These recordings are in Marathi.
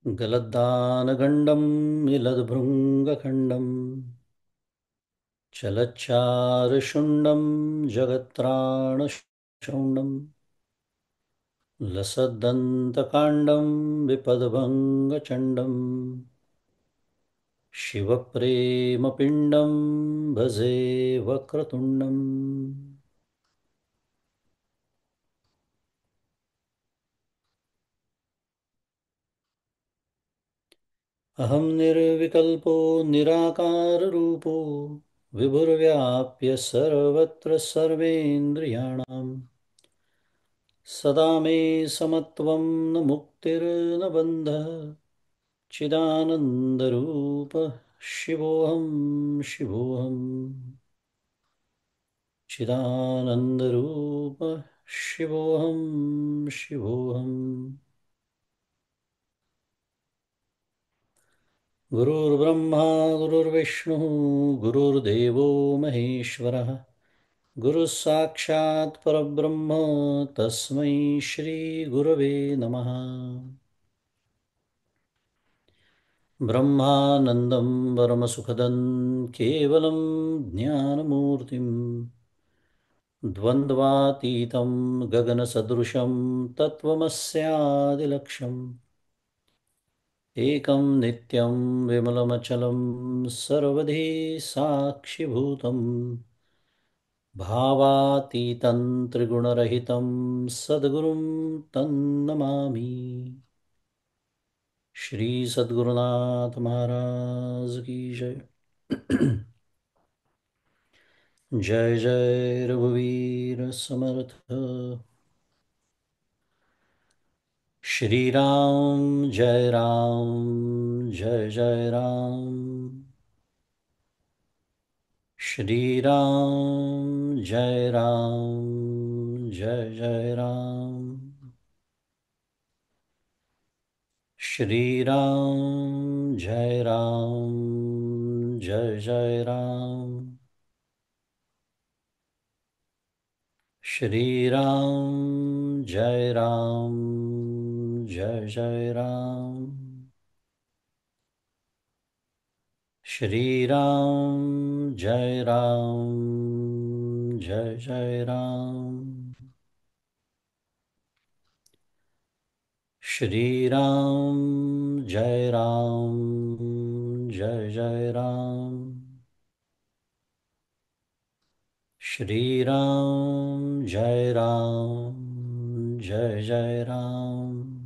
गलद्दानगण्डं मिलद्भृङ्गखण्डं चलच्चारुशुण्डं जगत्त्राणशौण्डं लसद्दन्तकाण्डं विपद्भङ्गचण्डं शिवप्रेमपिण्डं भजे वक्रतुण्डम्। अहं निर्विकल्पो निराकाररूपो विभुर्व्याप्य सर्वत्र सर्वेन्द्रियाणां सदा मे समत्वं न मुक्तिर्न बन्धः चिदानन्दरूपः शिवोऽहं शिवोऽहं चिदानन्दरूपः शिवोऽहं शिवोऽहम्। गुरुर्ब्रह्मा गुरुर्विष्णुः गुरुर्देवो महेश्वरः गुरुः साक्षात् परब्रह्म तस्मै श्रीगुरवे नमः। ब्रह्मानन्दं परमसुखदं केवलं ज्ञानमूर्तिं द्वन्द्वातीतं गगनसदृशं तत्त्वमस्यादिलक्ष्यम् एकं नित्यं विमलमचलं सर्वधी साक्षिभूतं भावातीतं त्रिगुणरहितं सद्गुरुं तन्नमामि। श्री सद्गुरुनाथ महाराज की जय। जय जय रघुवीर समर्थ। श्री राम जय राम जय जय राम। श्री राम जय राम जय जय राम। श्री राम जय राम जय जय राम। श्री राम जय राम जय जय राम। श्री राम जय राम जय जय राम। श्री राम जय राम जय जय राम। श्री राम जय राम जय जय राम।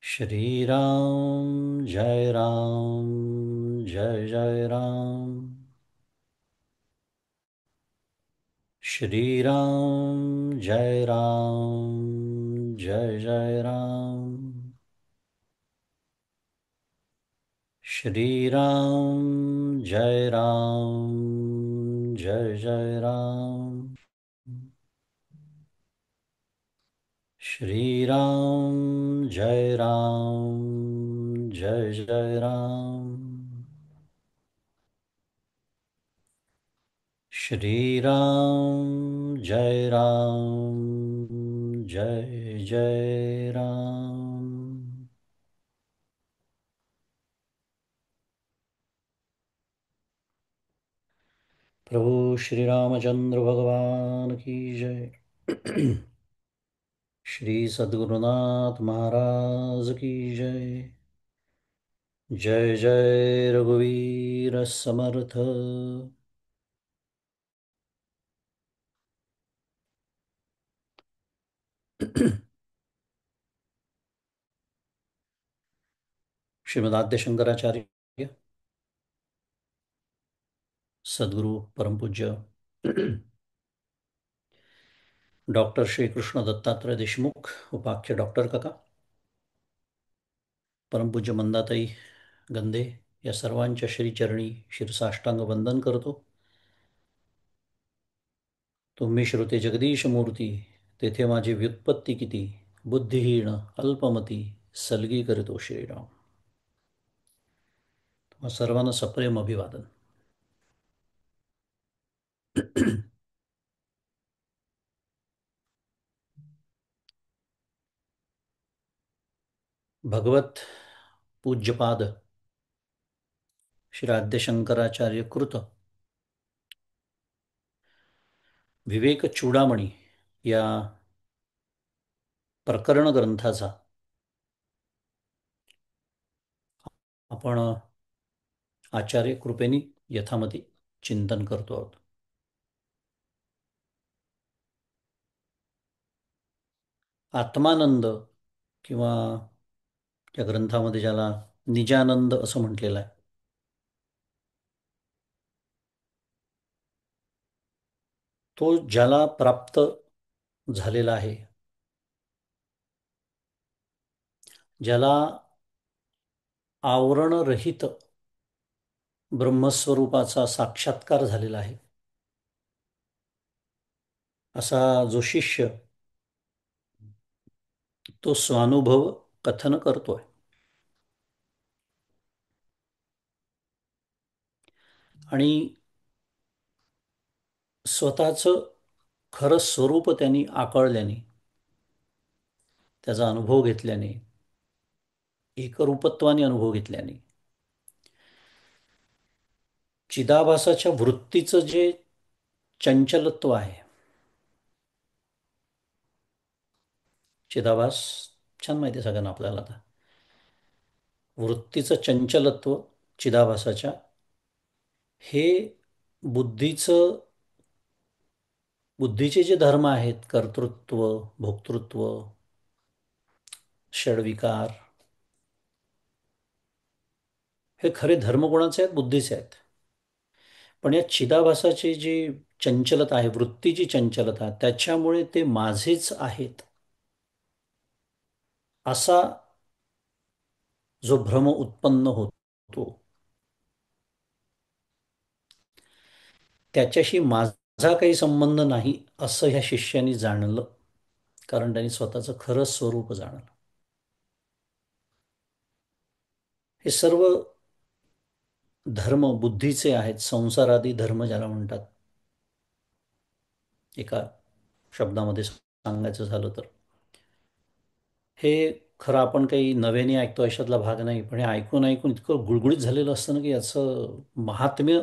श्री राम जय राम जय जय राम। श्री राम जय राम जय जय राम। श्री राम जय राम जय जय राम। श्री राम जय राम जय जय राम। श्री राम जय राम जय जय राम। प्रभु श्री रामचंद्र भगवान की जय। श्री सद्गुरुनाथ महाराज की जय। जय जय रघुवीर समर्थ। श्रीमद् शंकराचार्य सद्गुरु परम पूज्य डॉक्टर श्री कृष्ण दत्तात्रय देशमुख उपाख्य डॉक्टर काका, परम पूज्य मंदाताई गंधे या सर्वांच्या श्रीचरणी शिरसाष्टांग वंदन करतो। तुम्ही श्रोते जगदीश मूर्ती, तेथे माझी व्युत्पत्ती किती, बुद्धिहीन अल्पमती सलगी करतो श्रीराम। तुम्हा सर्वांना सप्रेम अभिवादन। भगवत पूज्यपाद श्री शंकराचार्य कृत विवेक चूडामणी या प्रकरण ग्रंथाचा आपण आचार्य कृपेने यथामती चिंतन करतो आहोत. आत्मानंद किंवा या ग्रंथामध्ये ज्याला निजानंद असं म्हटलेलं आहे, तो ज्याला प्राप्त झालेला आहे, ज्याला आवरणरहित ब्रह्मस्वरूपाचा साक्षात्कार झालेला आहे, असा जो शिष्य तो स्वानुभव कथन करतोय. आणि स्वतःचं खरं स्वरूप त्यांनी आकळल्याने, त्याचा अनुभव घेतल्याने, एकरूपत्वाने अनुभव घेतल्याने चिदाभासाच्या वृत्तीचं जे चंचलत्व आहे, चिदाभास छान माहिती आहे सगळ्यांना आपल्याला. आता वृत्तीचं चंचलत्व चिदाभासाच्या, हे बुद्धीचं बुद्धीचे जे धर्म आहेत, कर्तृत्व, भोक्तृत्व, षडविकार, हे खरे धर्म कोणाचे आहेत? बुद्धीचे आहेत. पण या चिदाभासाची जी चंचलता आहे, वृत्तीची चंचलता, त्याच्यामुळे ते माझेच आहेत असा जो भ्रम उत्पन्न होतो, त्याच्याशी माझा काही संबंध नाही असं ह्या शिष्याने जाणलं. कारण त्यांनी स्वतःचं खरं स्वरूप जाणलं. हे सर्व धर्म बुद्धीचे आहेत, संसारादी धर्म ज्याला म्हणतात. एका शब्दामध्ये सांगायचं झालं तर हे खरं आपण काही नव्याने ऐकतो अशातला भाग नाही, पण हे ऐकून ऐकून इतकं गुळगुळीत झालेलं असतं ना, की याचं महात्म्य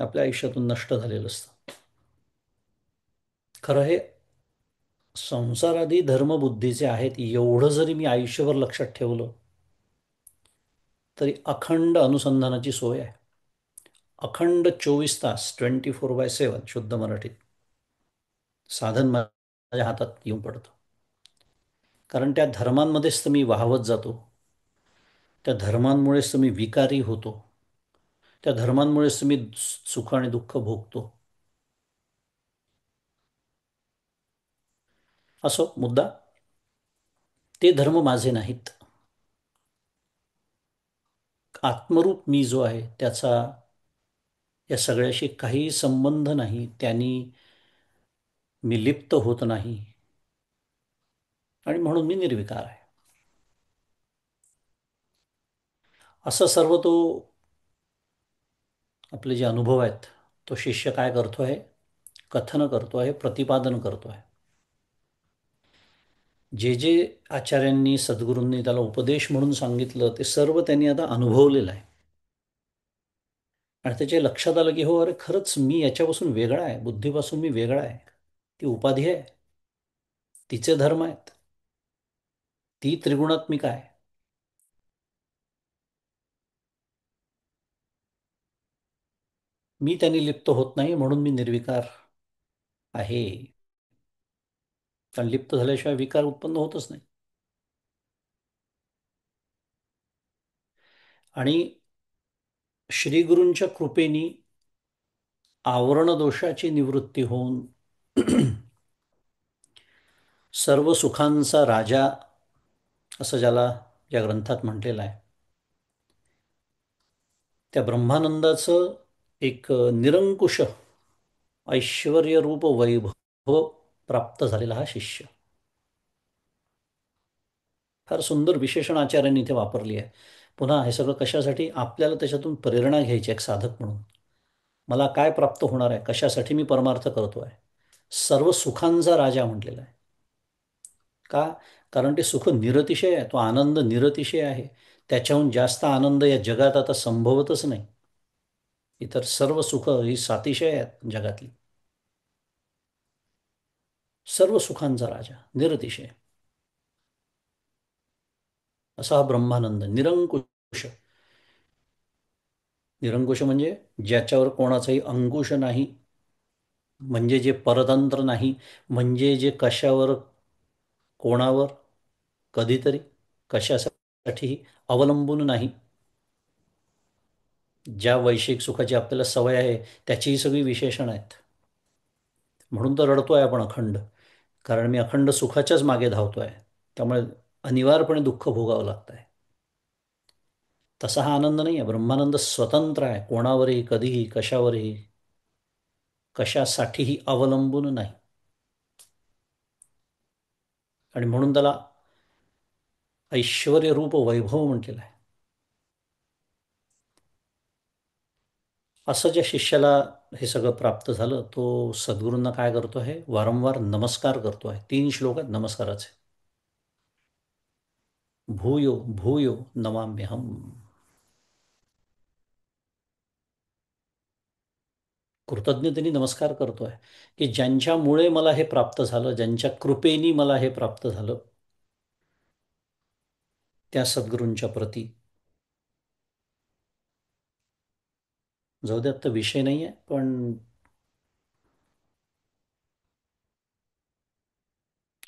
आपल्या आयुष्यातून नष्ट झालेलं असतं. खरं हे संसारादी धर्मबुद्धीचे आहेत एवढं जरी मी आयुष्यभर लक्षात ठेवलं तरी अखंड अनुसंधानाची सोय आहे. अखंड 24 तास, 24/7 शुद्ध मराठीत साधन माझ्या हातात येऊन पडतं. कारण त्या धर्मांमध्येच तर मी वाहवत जातो, त्या धर्मांमुळेच तर मी विकारी होतो, त्या धर्मांमुळेच तर मी सुख आणि दुःख भोगतो. असो, मुद्दा ते धर्म माझे नाहीत. आत्मरूप मी जो आहे त्याचा या सगळ्याशी काही संबंध नाही. त्यांनी मी लिप्त होत नाही आणि म्हणून मी निर्विकार आहे. असं सर्व तो आपले जे अनुभव आहेत, तो शिष्य काय करतो आहे? कथन करतो आहे, प्रतिपादन करतो आहे. जे जे आचार्यांनी, सद्गुरूंनी त्याला उपदेश म्हणून सांगितलं ते सर्व त्यांनी आता अनुभवलेलं आहे. आणि त्याच्या लक्षात आलं की हो, अरे खरंच मी याच्यापासून वेगळा आहे, बुद्धीपासून मी वेगळा आहे. ती उपाधी आहे, तिचे धर्म आहेत, ती त्रिगुणात्मिका आहे. मी त्यांनी लिप्त होत नाही म्हणून मी निर्विकार आहे. कारण लिप्त झाल्याशिवाय विकार उत्पन्न होतच नाही. आणि श्रीगुरूंच्या कृपेनी आवरण दोषाची निवृत्ती होऊन सर्व सुखांचा राजा असं ज्याला या ग्रंथात म्हटलेलं आहे, त्या ब्रह्मानंदाचं एक निरंकुश ऐश्वर्यरूप वैभव प्राप्त झालेला हा शिष्य. फार सुंदर विशेषण आचार्यांनी इथे वापरली आहे. पुन्हा हे सगळं कशासाठी? आपल्याला त्याच्यातून प्रेरणा घ्यायची एक साधक म्हणून. मला काय प्राप्त होणार आहे, कशासाठी मी परमार्थ करतो आहे? सर्व सुखांचा राजा म्हटलेला आहे. का? कारण ते सुख निरतिशय आहे, तो आनंद निरतिशय आहे. त्याच्याहून जास्त आनंद या जगात आता संभवतच नाही. इतर सर्व सुख ही सातिशय आहेत जगातली. सर्व सुखांचा राजा निरतिशय, असा हा ब्रह्मानंद निरंकुश. निरंकुश म्हणजे ज्याच्यावर कोणाचाही अंकुश नाही, म्हणजे जे परतंत्र नाही, म्हणजे जे कशावर, कोणावर, कधीतरी, कशासाठीही अवलंबून नाही. ज्या वैश्विक सुखाची आपल्याला सवय आहे त्याचीही सगळी विशेषण आहेत. म्हणून तर रडतोय आपण अखंड, कारण मी अखंड सुखाच्याच मागे धावतोय. त्यामुळे अनिवार्यपणे दुःख भोगावं लागत आहे. तसा हा आनंद नाही आहे. ब्रह्मानंद स्वतंत्र आहे, कोणावरही, कधीही, कशावरही, कशासाठीही अवलंबून नाही. आणि म्हणून त्याला ऐश्वर रूप वैभव म्हटलेलं आहे. असं ज्या शिष्याला हे सगळं प्राप्त झालं, तो सद्गुरूंना काय करतो आहे, वारंवार नमस्कार करतो आहे. 3 श्लोक आहेत नमस्काराचे. भूयो भूयो नमाम्यहम. कृतज्ञतेने नमस्कार करतो आहे, की ज्यांच्यामुळे मला हे प्राप्त झालं, ज्यांच्या कृपेनी मला हे प्राप्त झालं, त्या सद्गुरूंच्या प्रती. जाऊ द्यात, तर विषय नाही आहे, पण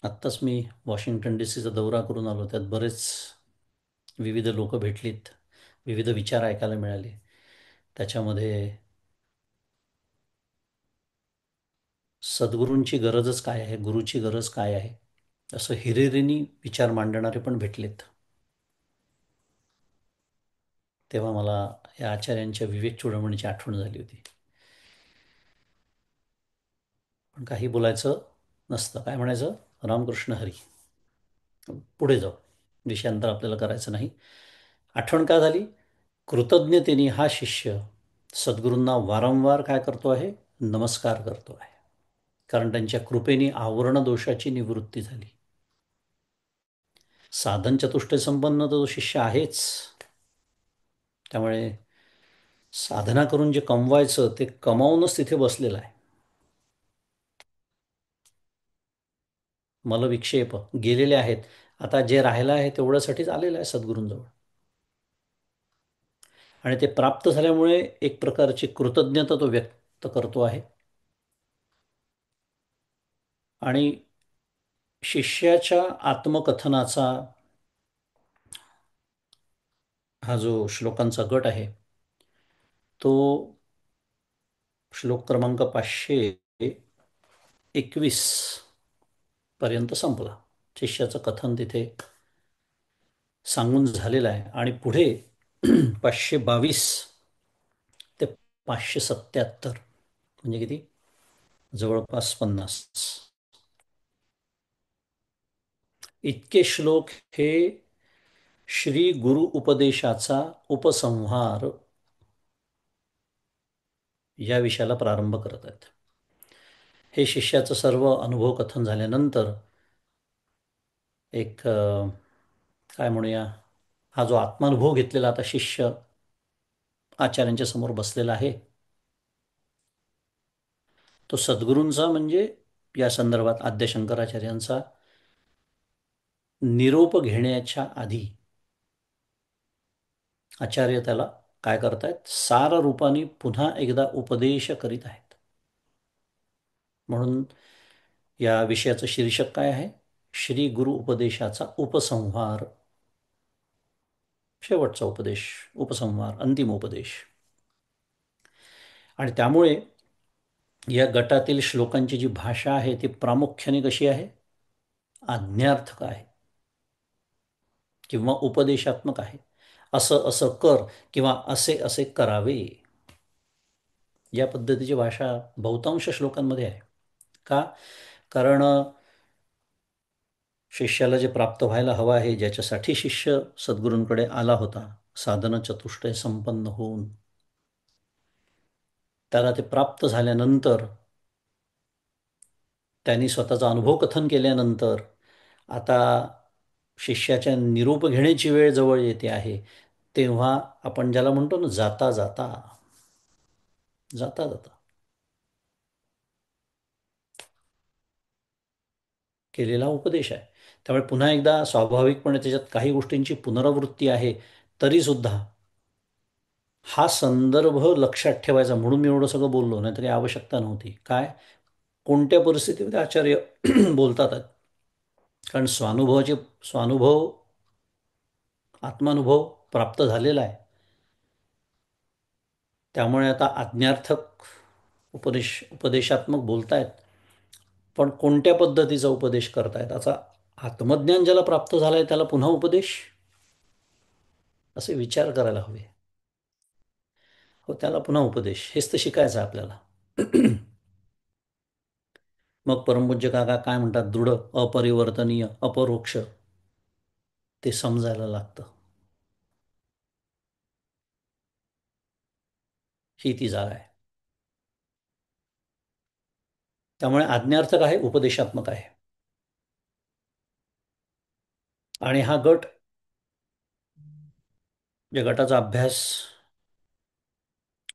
आत्ताच मी वॉशिंग्टन डी सीचा दौरा करून आलो. त्यात बरेच विविध लोक भेटलीत, विविध विचार ऐकायला मिळाले. त्याच्यामध्ये सद्गुरूंची गरजच काय आहे, गुरुची गरज काय आहे, असं हिरिरीने विचार मांडणारे पण भेटलेत. तेव्हा मला या आचार्यांच्या विवेक चूडामणीची आठवण झाली होती. पण काही बोलायचं नसतं. काय म्हणायचं, रामकृष्ण हरी. पुढे जाऊ, विषयांतर आपल्याला करायचं नाही. आठवण का झाली, कृतज्ञतेने हा शिष्य सद्गुरूंना वारंवार काय करतो आहे, नमस्कार करतो आहे. कारण त्यांच्या कृपेने आवरण दोषाची निवृत्ती झाली. साधन चतुष्टय संपन्न तो शिष्य आहेच. त्यामुळे साधना करून जे कमवायचं ते कमावूनच तिथे बसलेलं आहे. मलविक्षेप गेलेले आहेत. आता जे राहिलं आहे तेवढ्यासाठीच आलेलं आहे सद्गुरूंजवळ. आणि ते प्राप्त झाल्यामुळे एक प्रकारची कृतज्ञता तो व्यक्त करतो आहे. आणि शिष्याच्या आत्मकथनाचा हा जो श्लोकांचा गट आहे, तो श्लोक क्रमांक 521 पर्यंत संपला. शिष्याचं कथन तिथे सांगून झालेलं आहे. आणि पुढे 522 ते 577, म्हणजे किती, जवळपास 50 इतके श्लोक हे श्री गुरु उपदेशाचा उपसंहार या विषयाला प्रारंभ करत आहेत. हे शिष्याचं सर्व अनुभव कथन झाल्यानंतर एक काय म्हणूया, हा जो आत्मानुभव घेतलेला आता शिष्य आचार्यांच्या समोर बसलेला आहे, तो सद्गुरूंचा म्हणजे या संदर्भात आद्य शंकराचार्यांचा निरोप घेण्याच्या आधी आचार्य त्याला काय करतायत, सार रूपाने पुन्हा एकदा उपदेश करीत आहेत. म्हणून या विषयाचं शीर्षक काय आहे, श्री गुरु उपदेशाचा उपसंहार. शेवटचा उपदेश, उपसंहार, अंतिम उपदेश. आणि त्यामुळे या गटातील श्लोकांची जी भाषा आहे ती प्रामुख्याने कशी आहे, आज्ञार्थक आहे किंवा उपदेशात्मक आहे. असं असं कर किंवा असे असे करावे, या पद्धतीची भाषा बहुतांश श्लोकांमध्ये आहे. का, कारण शिष्याला जे प्राप्त व्हायला हवं आहे, ज्याच्यासाठी शिष्य सद्गुरूंकडे आला होता, साधन चतुष्टय संपन्न होऊन, त्याला ते प्राप्त झाल्यानंतर, त्यांनी स्वतःचा अनुभव कथन केल्यानंतर, आता शिष्याच्या निरोप घेण्याची वेळ जवळ येते आहे, तेव्हा आपण ज्याला म्हणतो ना, जाता जाता, जाता जाता केलेला उपदेश आहे. त्यामुळे पुन्हा एकदा स्वाभाविकपणे त्याच्यात काही गोष्टींची पुनरावृत्ती आहे, तरीसुद्धा हा संदर्भ लक्षात ठेवायचा म्हणून मी एवढं सगळं बोललो, नाही तरी आवश्यकता नव्हती. काय, कोणत्या परिस्थितीमध्ये आचार्य बोलतात आहेत? कारण स्वानुभव, आत्मानुभव प्राप्त झालेला आहे. त्यामुळे आता आज्ञार्थक उपदेशात्मक बोलतायत, पण कोणत्या पद्धतीचा उपदेश करतायत? आता आत्मज्ञान ज्याला प्राप्त झालंय त्याला पुन्हा उपदेश, असे विचार करायला हवे. हो, त्याला पुन्हा उपदेश, हेच तर शिकायचं आहे आपल्याला. मग परमपूज्य काका काय म्हणतात? दृढ, अपरिवर्तनीय, अपरोक्ष, ते समजायला लागतं. ही ती जागा आहे. त्यामुळे आज्ञार्थक आहे, उपदेशात्मक आहे. आणि हा गट, या गटाचा अभ्यास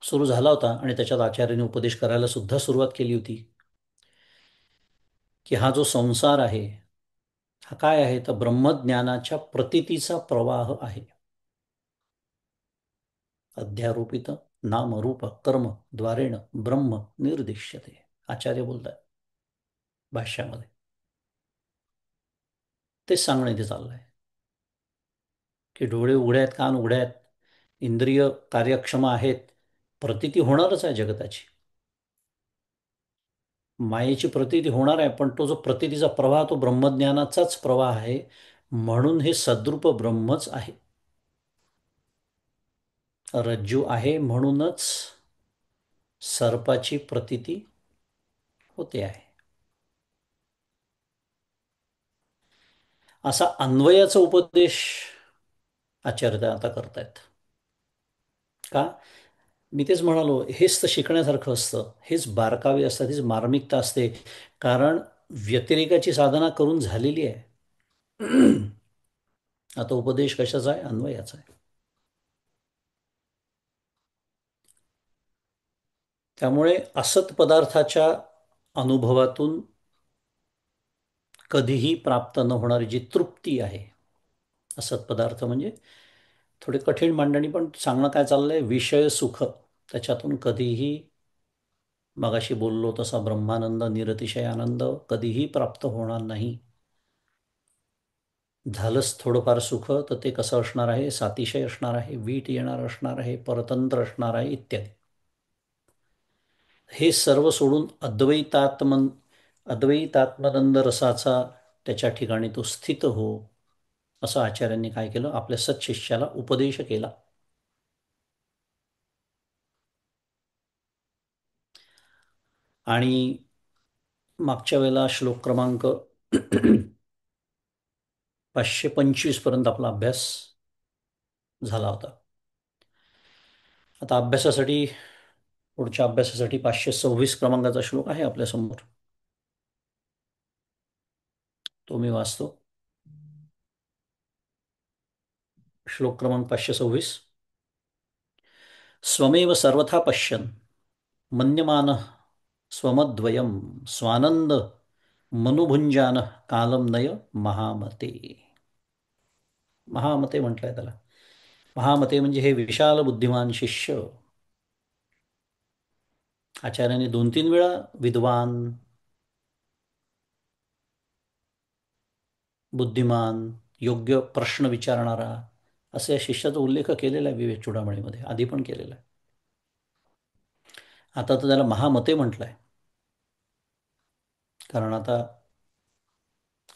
सुरू झाला होता आणि त्याच्यात आचार्याने उपदेश करायला सुद्धा सुरुवात केली होती, की हा जो संसार आहे, हा काय आहे? तर ब्रह्मज्ञानाच्या प्रतीतीचा प्रवाह आहे. अध्यारोपित नामरूप कर्म द्वारेण ब्रह्म निर्दिश्यते, आचार्य बोलतात भाष्यामध्ये. तेच सांगणं इथे चाललंय, की डोळे उघडे आहेत, कान उघडे आहेत, इंद्रिय कार्यक्षम आहेत, प्रतीती होणारच आहे जगताची, मायेची प्रतीती होणार आहे, पण तो जो प्रतीतीचा प्रवाह, तो ब्रह्मज्ञानाचाच प्रवाह आहे. म्हणून हे सद्रूप ब्रह्मच आहे. रज्जू आहे म्हणूनच सर्पाची प्रतीती होते आहे. असा अन्वयाचा उपदेश आचार्य आता करतायत. का? मी तेच म्हणालो, हेच तर शिकण्यासारखं असतं, हेच बारकावे असतात, हीच मार्मिकता असते. कारण व्यतिरेकाची साधना करून झालेली आहे. आता उपदेश कशाचा आहे? अन्वयाचा आहे. त्यामुळे असत पदार्थाच्या अनुभवातून कधीही प्राप्त न होणारी जी तृप्ती आहे, असत पदार्थ म्हणजे थोडी कठीण मांडणी, पण सांगणं काय चाललंय, विषय सुख, त्याच्यातून कधीही, मगाशी बोललो तसा ब्रह्मानंद, निरतिशय आनंद कधीही प्राप्त होणार नाही. झालंच थोडंफार सुख, तर ते कसं असणार आहे? सातिशय असणार आहे, वीट येणार असणार आहे, परतंत्र असणार आहे, इत्यादी. हे सर्व सोडून अद्वैतात्मनंद रसाचा त्याच्या ठिकाणी तो स्थित हो, असं आचार्यांनी काय केलं? आपल्या सत्शिष्याला उपदेश केला. आणि मागच्या वेळेला श्लोक क्रमांक 525 पर्यंत आपला अभ्यास झाला होता. आता अभ्यासासाठी, पुढच्या अभ्यासासाठी 526 क्रमांकाचा श्लोक आहे आपल्यासमोर, तो मी वाचतो. श्लोक क्रमांक 526. स्वमेव सर्वथा पश्यन् मन्यमानः स्वमद्वयं स्वानंद मनुभुंजान कालम नय महामते. महामते म्हटलंय त्याला. महामते म्हणजे हे विशाल बुद्धिमान शिष्य. आचार्याने 2-3 वेळा विद्वान, बुद्धिमान, योग्य प्रश्न विचारणारा, असे या शिष्याचा उल्लेख केलेला आहे विवेक चूडामणीमध्ये, आधी पण केलेला आहे. आता तर त्याला महामते म्हटलंय, कारण आता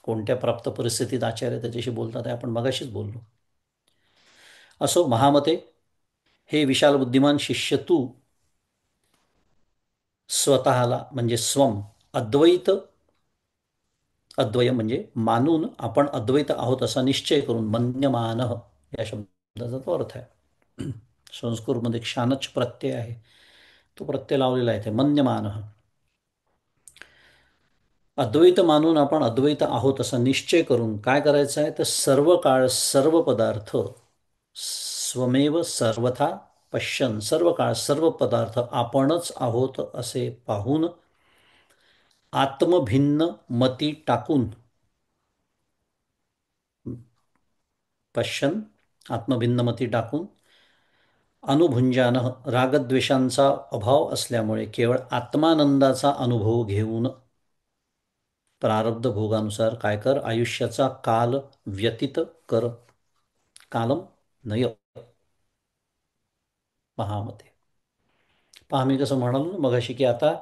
कोणत्या प्राप्त परिस्थितीत आचार्य त्याच्याशी बोलतात हे आपण मगाशीच बोललो. असो, महामते, हे विशाल बुद्धिमान शिष्य, तू स्वतःला म्हणजे स्वम, अद्वैत, अद्वय म्हणजे मानून आपण अद्वैत आहोत असा निश्चय करून, मन्यमान या शब्दाचा तो अर्थ आहे. संस्कृतमध्ये क्षानच प्रत्यय आहे, तो प्रत्यय लावलेला आहे ते मन्यमान. अद्वैत मानून आपण अद्वैत आहोत असा निश्चय करून काय करायचं आहे, तर सर्व काळ सर्व पदार्थ स्वमेव सर्वथा पश्यन, सर्व काळ सर्व पदार्थ आपणच आहोत असे पाहून आत्मभिन्न मती टाकून, पश्यन आत्मभिन्न मती टाकून, अनुभुंजान रागद्वेषांचा अभाव असल्यामुळे केवळ आत्मानंदाचा अनुभव घेऊन प्रारब्ध भोगानुसार काय कर, आयुष्याचा काल व्यतीत कर. कालम नय महामते. पहा मी कसं म्हणालो ना मगाशी, की आता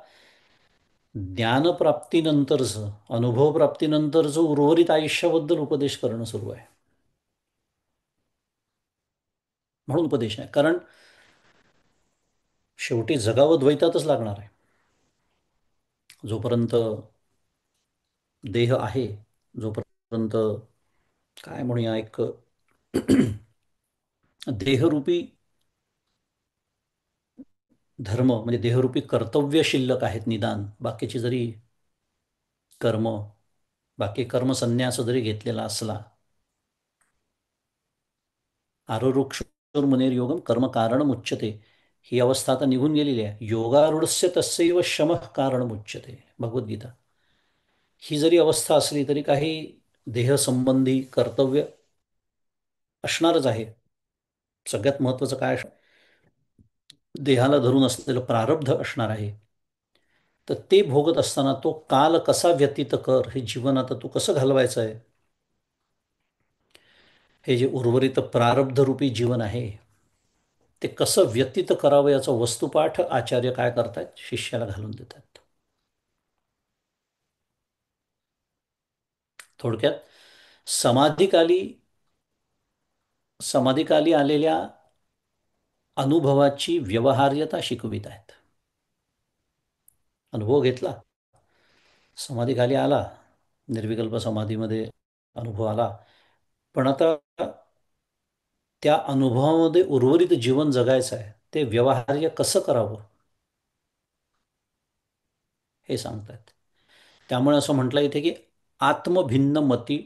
ज्ञानप्राप्तीनंतरचं, अनुभवप्राप्तीनंतरचं उर्वरित आयुष्याबद्दल उपदेश करणं सुरू आहे. म्हणून उपदेश आहे, कारण शेवटी जगावं द्वैतातच लागणार आहे. जोपर्यंत देह आहे, जोपर्यंत काय म्हणूया, एक देहरूपी धर्म म्हणजे देहरूपी कर्तव्य शिल्लक आहेत निदान, बाकीची जरी कर्म, बाकी कर्मसन्यास जरी घेतलेला असला, आरुरुक्षोर्मुनेर योगम कर्म कारण मुच्यते, ही अवस्था आता निघून गेलेली आहे. योगारूढस्य तस्यैव शमः कारण मुच्यते, भगवद्गीता. ही जरी अवस्था असली तरी काही देहसंबंधी कर्तव्य असणारच आहे. सगळ्यात महत्वाचं काय, देहाला धरून असलेलं प्रारब्ध असणार आहे. तर ते भोगत असताना तो काल कसा व्यतीत कर, हे जीवन आता तू कसं घालवायचं आहे, हे जे उर्वरित प्रारब्ध रूपी जीवन आहे ते कसं व्यतीत करावं याचा वस्तुपाठ आचार्य काय करतायत, शिष्याला घालून देतात. थोडक्यात समाधिकाली समाधिकाली आलेल्या अनुभवाची व्यवहार्यता शिकवित आहेत. अनुभव घेतला, समाधीखाली आला, निर्विकल्प समाधीमध्ये अनुभव आला, पण आता त्या अनुभवामध्ये उर्वरित जीवन जगायचं आहे, ते व्यवहार्य कसं करावं हे सांगतात. त्यामुळे असं म्हटलं इथे की आत्मभिन्न मती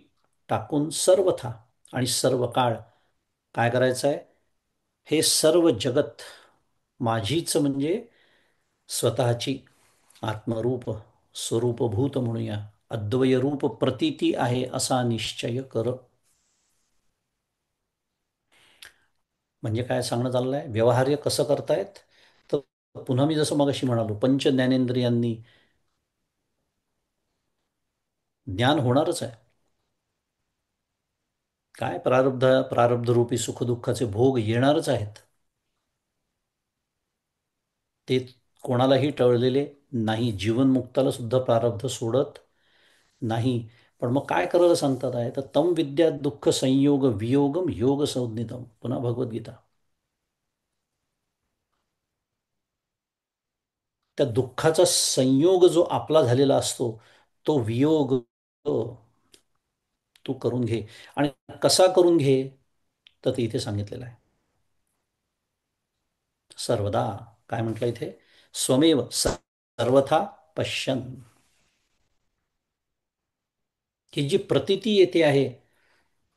टाकून सर्वथा आणि सर्व काळ काय करायचं आहे, हे सर्व जगत माझीच म्हणजे स्वतःची आत्मरूप स्वरूपभूत म्हणूया अद्वयरूप प्रतीती आहे असा निश्चय कर. म्हणजे काय सांगणं चाललं आहे, व्यवहार्य कसं करतायत, तर पुन्हा मी जसं मगाशी म्हणालो, पंच ज्ञानेंद्रियांनी ज्ञान होणारच आहे. काय प्रारब्ध रूपी सुखदुःखाचे भोग येणारच आहेत. ते कोणालाही टळलेले नाही. जीवनमुक्ताला सुद्धा प्रारब्ध सोडत नाही. पण मग काय करायला सांगतात आहे, तर तम विद्या दुःख संयोग वियोगम योग संज्ञितम, पुन्हा भगवद्गीता. त्या दुःखाचा संयोग जो आपला झालेला असतो, तो वियोग तू करून घे. आणि कसा करून घे, तर ते इथे सांगितलेलं आहे. सर्वदा काय म्हटलं इथे, स्वमेव सर्वथा पश्यन. ही जी प्रतीती येते आहे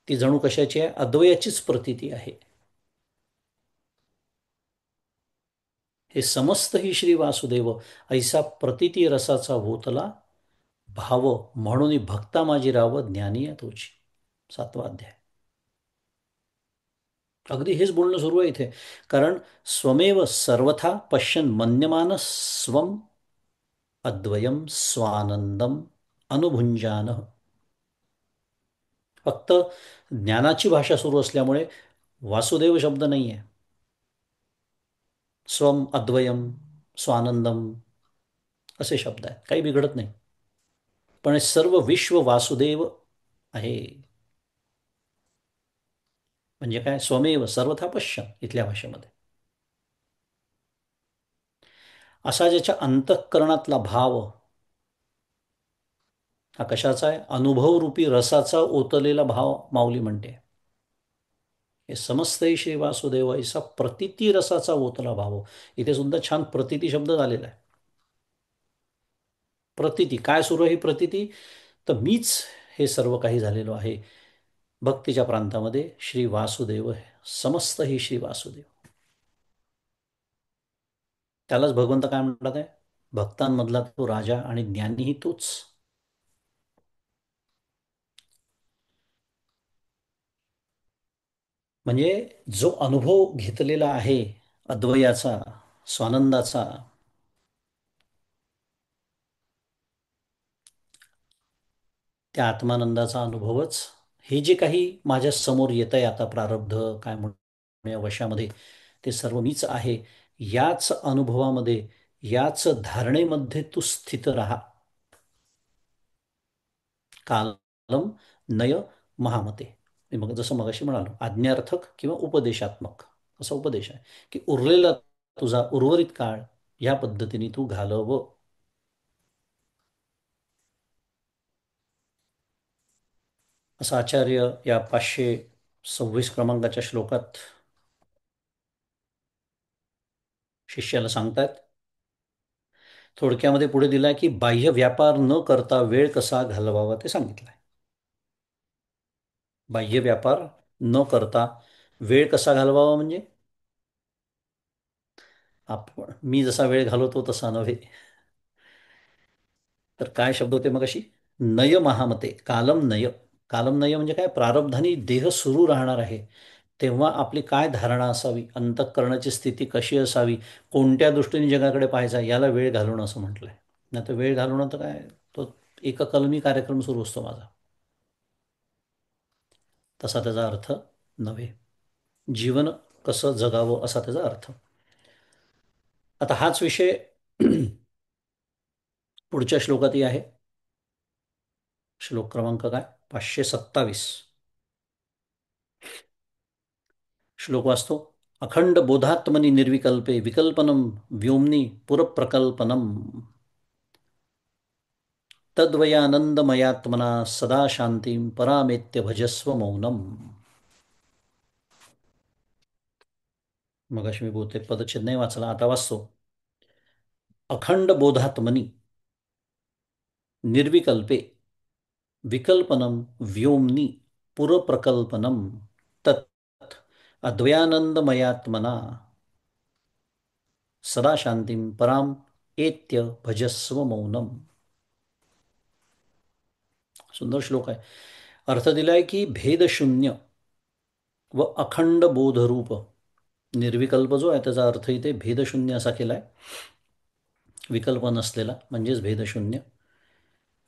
ती जणू कशाची आहे, अद्वयाचीच प्रतीती आहे. हे समस्त ही श्री वासुदेव ऐसा प्रतीती रसाचा होतला भाव, म्हणून भक्ता माझी राव ज्ञानी तोची. 7वा अध्याय. अगदी हेच बोलणं सुरू आहे इथे. कारण स्वमेव सर्वथा पश्यन मन्यमान स्वम अद्वयम स्वानंदम अनुभुंजान. फक्त ज्ञानाची भाषा सुरू असल्यामुळे वासुदेव शब्द नाही आहे. स्वम अद्वयम स्वानंदम असे शब्द आहेत, काही बिघडत नाही. पण हे सर्व विश्व वासुदेव आहे. म्हणजे काय, स्वमेव सर्वथा पश्य इथल्या भाषेमध्ये असा ज्याच्या अंतःकरणातला भाव हा कशाचा आहे, अनुभवरूपी रसाचा ओतलेला भाव माऊली म्हणते. हे समस्तही श्री वासुदेव ऐसा प्रतिती रसाचा ओतला भाव. इथे सुद्धा छान प्रतिती शब्द झालेला आहे. प्रतीती काय सुरू आहे? ही प्रतीती तर मीच हे सर्व काही झालेलो आहे. भक्तीच्या प्रांतामध्ये श्री वासुदेव आहे, समस्त ही श्री वासुदेव. त्यालाच भगवंत काय म्हणतात आहे? भक्तांमधला तो राजा आणि ज्ञानीही तोच. म्हणजे जो अनुभव घेतलेला आहे अद्वयाचा, स्वानंदाचा, त्या आत्मानंदाचा अनुभवच हे जे काही माझ्या समोर येत आहे आता, प्रारब्ध काय म्हणूया वशामध्ये, ते सर्व मीच आहे. याच अनुभवामध्ये, याच धारणेमध्ये तू स्थित राहा. कालम नय महामते. मी मग जसं मगाशी म्हणालो, आज्ञार्थक किंवा उपदेशात्मक असा उपदेश आहे की उरलेला तुझा उर्वरित काळ या पद्धतीने तू घालव. असं आचार्य या 526 क्रमांकाच्या श्लोकात शिष्याला सांगतात. थोडक्यामध्ये पुढे दिलाय की बाह्य व्यापार न करता वेळ कसा घालवावा ते सांगितलंय. बाह्य व्यापार न करता वेळ कसा घालवावा म्हणजे आपण मी जसा वेळ घालवतो तसा नव्हे. तर काय शब्द होते मग अशी? नय महामते, कालम नय. कालम नय म्हणजे काय? प्रारब्धानी देह सुरू राहणार आहे तेव्हा आपली काय धारणा असावी, अंतःकरणाची स्थिती कशी असावी, कोणत्या दृष्टीने जगाकडे पाहायचा, याला वेळ घालवणं असं म्हटलंय. नाही तर वेळ घालवणं तर काय, तो एककलमी कार्यक्रम सुरू असतो माझा, तसा त्याचा अर्थ नव्हे. जीवन कसं जगावं असा त्याचा अर्थ. आता हाच विषय पुढच्या श्लोकातही आहे. श्लोक क्रमांक काय? 527. श्लोक वाचतो. अखंड बोधात्मनि निर्विकल्पे विकल्पनम व्योमनी पुरप्रकल्पनम तद्वयानंदमयात्मना सदा शांतीं परामेत्य भजस्व मौनम. मगाशी मी बहुतेक पदच्छेद नाही वाचला, आता वाचतो. अखंड बोधात्मनि निर्विकल्पे विकल्पनम व्योमनी पुरप्रकल्पनम तत् अद्वयानंदमयात्मना सदा शांतीं पराम एत्य भजस्व मौनम. सुंदर श्लोक आहे. अर्थ दिलाय की भेदशून्य व अखंड बोधरूप. निर्विकल्प जो आहे त्याचा अर्थ इथे भेदशून्य असा केलाय, विकल्प नसलेला म्हणजेच भेदशून्य.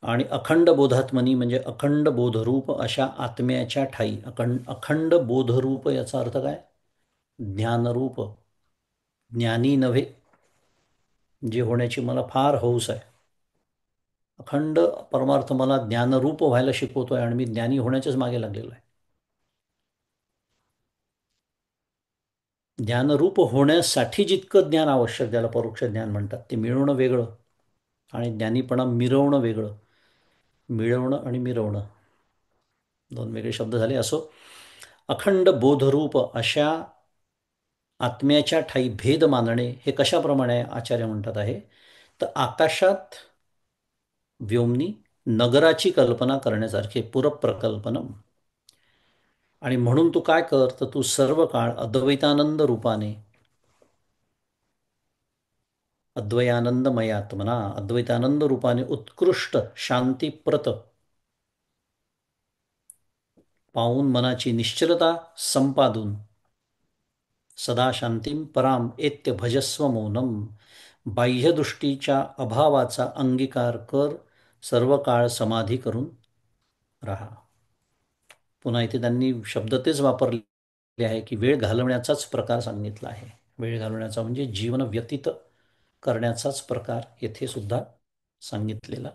आणि अखंड बोधात्मनी म्हणजे अखंड बोधरूप अशा आत्म्याच्या ठाई. अखंड बोधरूप याचा अर्थ काय? ज्ञानरूप, ज्ञानी नव्हे, जे होण्याची मला फार हौस आहे. अखंड परमार्थ मला ज्ञानरूप व्हायला शिकवतोय आणि मी ज्ञानी होण्याच्याच मागे लागलेलो आहे. ज्ञानरूप होण्यासाठी जितकं ज्ञान आवश्यक, ज्याला परोक्ष ज्ञान म्हणतात, ते मिळवणं वेगळं आणि ज्ञानीपणा मिरवणं वेगळं. मिळवणं आणि मिरवणं दोन वेगळे शब्द झाले. असो, अखंड बोधरूप अशा आत्म्याच्या ठाई भेद मानणे हे कशाप्रमाणे आचार्य म्हणतात आहे, तर आकाशात व्योमनी नगराची कल्पना करण्यासारखे पुरप्रकल्पनम. आणि म्हणून तू काय कर, तर तू सर्व काळ अद्वैतानंद रूपाने, अद्वयानंदमयात्मना अद्वैतानंद रूपाने उत्कृष्ट शांतीप्रत पाहून मनाची निश्चलता संपादून सदा शांतीं पराम एत्य भजस्व मौनम. बाह्यदृष्टीच्या अभावाचा अंगीकार कर, सर्व काळ समाधी करून राहा. पुन्हा इथे त्यांनी शब्द तेच वापरले आहे की वेळ घालवण्याचाच प्रकार सांगितला आहे. वेळ घालवण्याचा म्हणजे जीवन व्यतीत करण्याचाच प्रकार येथे सुद्धा सांगितलेला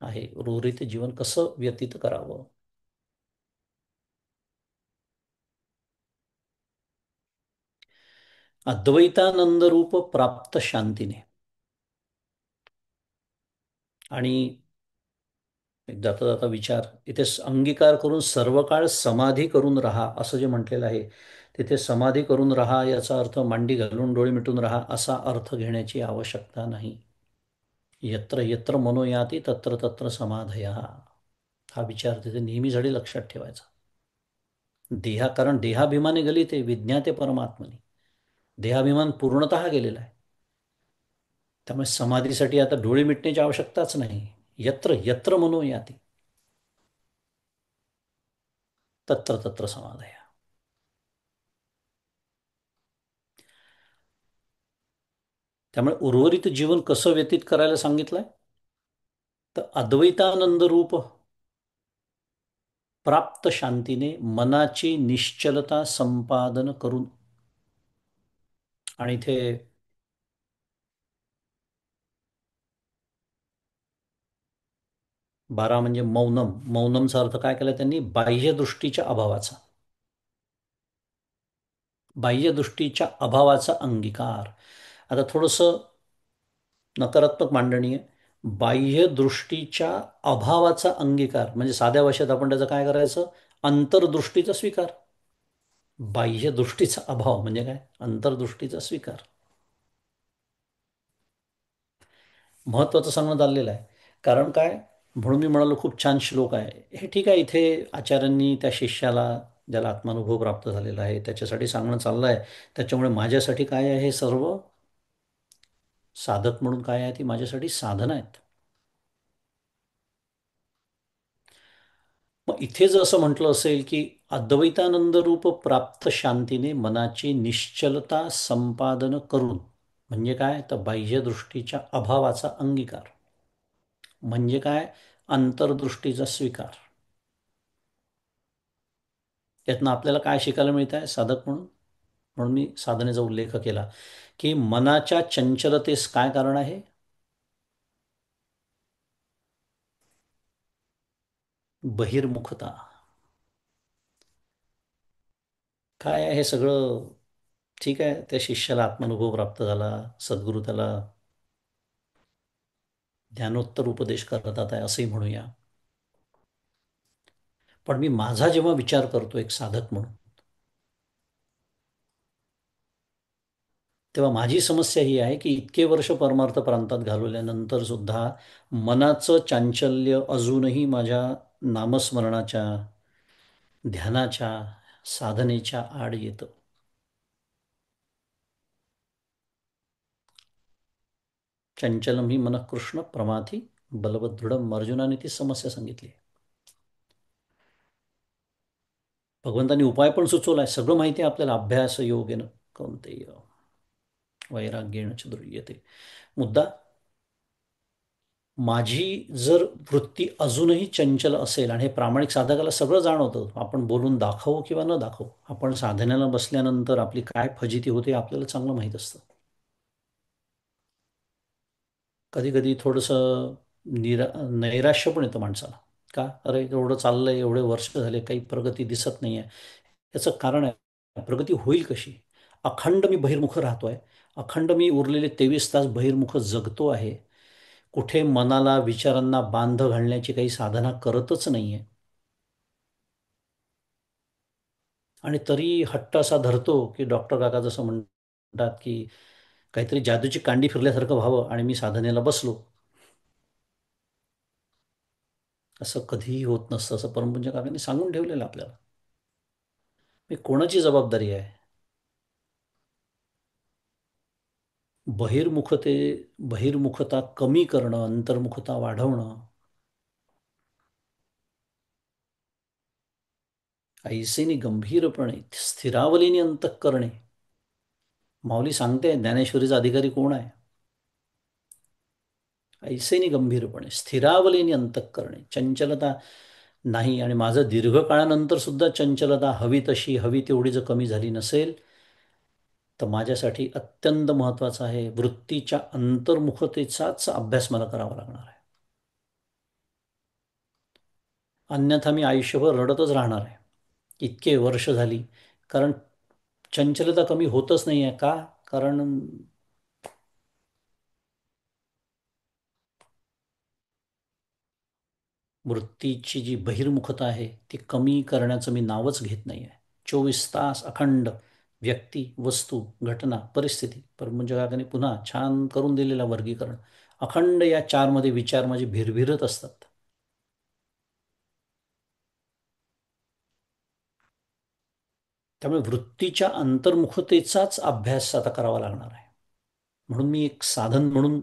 आहे. उर्वरित जीवन कसं व्यतीत करावं. अद्वैतानंद रूप प्राप्त शांतीने. आणि एक जाता जाता विचार इथे अंगीकार करून सर्व काळ समाधी करून राहा असं जे म्हटलेलं आहे, तिथे समाधी करून राहा याचा अर्थ मांडी घालून डोळे मिटून राहा असा अर्थ घेण्याची आवश्यकता नाही. यत्र यत्र मनो याती तत्र तत्र समाधया. हा विचार तिथे नेहमीसाठी लक्षात ठेवायचा. कारण देहाभिमाने गलिते विज्ञाते परमात्मनी. देहाभिमान पूर्णतः गेलेला आहे. त्यामुळे समाधीसाठी आता डोळे मिटण्याची आवश्यकताच नाही. यत्र यत्र मनो याती तत्र तत्र समाधया. त्यामुळे उर्वरित जीवन कसं व्यतीत करायला सांगितलंय? तर अद्वैतानंद रूप प्राप्त शांतीने मनाची निश्चलता संपादन करून. आणि इथे 12 म्हणजे मौनम. मौनमचा अर्थ काय केला त्यांनी? बाह्यदृष्टीच्या अभावाचा. बाह्यदृष्टीच्या अभावाचा अंगीकार. आता थोडंसं नकारात्मक मांडणी आहे. बाह्यदृष्टीच्या अभावाचा अंगीकार म्हणजे साध्या भाषेत आपण त्याचं काय करायचं? अंतर्दृष्टीचा स्वीकार. बाह्यदृष्टीचा अभाव म्हणजे काय? अंतर्दृष्टीचा स्वीकार. महत्वाचं सांगण्यात आलेलं आहे. कारण काय? म्हणून मी म्हणालो खूप छान श्लोक आहे हे. ठीक आहे, इथे आचार्यांनी त्या शिष्याला, ज्याला आत्मानुभव प्राप्त झालेला आहे, त्याच्यासाठी सांगणं चाललं आहे. त्याच्यामुळे माझ्यासाठी काय आहे? हे सर्व साधक म्हणून काय आहे? ती माझ्यासाठी साधनं आहेत. मग इथे जर असं म्हटलं असेल की अद्वैतानंद रूप प्राप्त शांतीने मनाची निश्चलता संपादन करून, म्हणजे काय? तर बाह्यदृष्टीच्या अभावाचा अंगीकार. म्हणजे काय? अंतर्दृष्टीचा स्वीकार. यातनं आपल्याला काय शिकायला मिळत आहे साधक म्हणून? म्हणून मी साधनेचा उल्लेख केला की मनाच्या चंचलतेस काय कारण आहे? बहिर्मुखता. काय आहे हे सगळं? ठीक आहे, त्या शिष्याला आत्मानुभव प्राप्त झाला, सद्गुरू त्याला ज्ञानोत्तर उपदेश करतात आहे असंही म्हणूया. पण मी माझा जेव्हा विचार करतो एक साधक म्हणून, तेव्हा माझी समस्या ही आहे की इतके वर्ष परमार्थ प्रांतात घालवल्यानंतर सुद्धा मनाचं चांचल्य अजूनही माझ्या नामस्मरणाच्या, ध्यानाच्या, साधनेच्या आड येतं. चंचलम ही मन कृष्ण प्रमाथी बलवदृढम. अर्जुनाने ती समस्या सांगितली. भगवंतांनी उपाय पण सुचवलाय. सगळं माहिती आहे आपल्याला. अभ्यास योगेन कौंतेय वैराग्येण च दुह्यते. मुद्दा, माझी जर वृत्ती अजूनही चंचल असेल, आणि हे प्रामाणिक साधकाला सगळं जाणवतं, आपण बोलून दाखवू किंवा न दाखवू, आपण साधनेला बसल्यानंतर आपली काय फजिती होते आपल्याला चांगलं माहीत असतं. कधी कधी थोडंसं नैराश्य पण येतं माणसाला. का? अरे एवढं चाललंय, एवढे वर्ष झाले, काही प्रगती दिसत नाही आहे. याचं कारण आहे, प्रगती होईल कशी? अखंड मी बहिर्मुख राहतोय. अखंड मी उरलेले 23 तास बहिर्मुख जगतो आहे. कुठे मनाला, विचारांना बांध घालण्याची काही साधना करतच नाहीये. आणि तरी हट्ट असा धरतो की डॉक्टर काका जसं म्हणतात की काहीतरी जादूची कांडी फिरल्यासारखं व्हावं आणि मी साधनेला बसलो. असं कधीही होत नसतं, असं परमपूज्य काकांनी सांगून ठेवलेलं आपल्याला. मी कोणाची जबाबदारी आहे? बहिर्मुखते बहिर्मुखता कमी करणं, अंतर्मुखता वाढवणं. ऐसेनी गंभीरपणे स्थिरावलेनी अंतःकरणे. माऊली सांगते ज्ञानेश्वरीचा अधिकारी कोण आहे? ऐसेनी गंभीरपणे स्थिरावलेनी अंतःकरणे. चंचलता नाही. आणि माझं दीर्घकाळानंतर सुद्धा चंचलता हवी तशी, हवी तेवढी जर कमी झाली नसेल, तर माझ्यासाठी अत्यंत महत्त्वाचं आहे, वृत्तीच्या अंतर्मुखतेचाच अभ्यास मला करावा लागणार आहे. अन्यथा मी आयुष्यभर रडतच राहणार आहे. इतके वर्ष झाली. कारण चंचलता कमी होतच नाही आहे. का? कारण वृत्तीची जी बहिर्मुखता आहे ती कमी करण्याचं मी नावच घेत नाही आहे. 24 तास अखंड व्यक्ती, वस्तू, घटना, परिस्थिती. परमपूज्य काकांनी पुन्हा छान करून दिलेलं वर्गीकरण. अखंड या चारमध्ये विचार माझे भिरभिरत असतात. त्यामुळे वृत्तीच्या अंतर्मुखतेचाच अभ्यास आता करावा लागणार आहे. म्हणून मी एक साधन म्हणून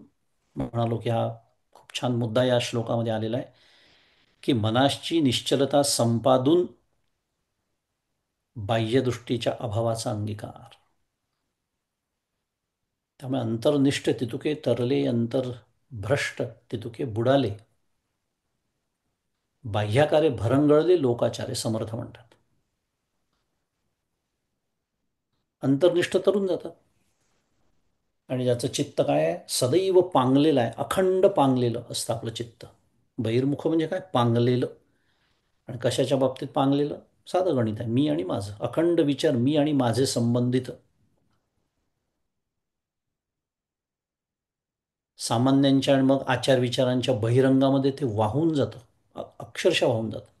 म्हणालो की हा खूप छान मुद्दा या श्लोकामध्ये आलेला आहे, की मनाची निश्चलता संपादून बाह्यदृष्टीच्या अभावाचा अंगीकार. त्यामुळे अंतर्निष्ठ तितुके तरले, अंतर्भ्रष्ट तितुके बुडाले, बाह्याकारे भरंगळले, लोकाचारे समर्थ म्हणतात. अंतर्निष्ठ तरून जातात. आणि ज्याचं चित्त काय आहे, सदैव पांगलेलं आहे, अखंड पांगलेलं असतं आपलं चित्त. बहिर्मुख म्हणजे काय, पांगलेलं. आणि कशाच्या बाबतीत पांगलेलं? साधं गणित आहे, मी आणि माझं अखंड विचार, मी आणि माझे संबंधित. सामान्यांच्या आणि मग आचार विचारांच्या बहिरंगामध्ये ते वाहून जातं, अक्षरशः वाहून जातं.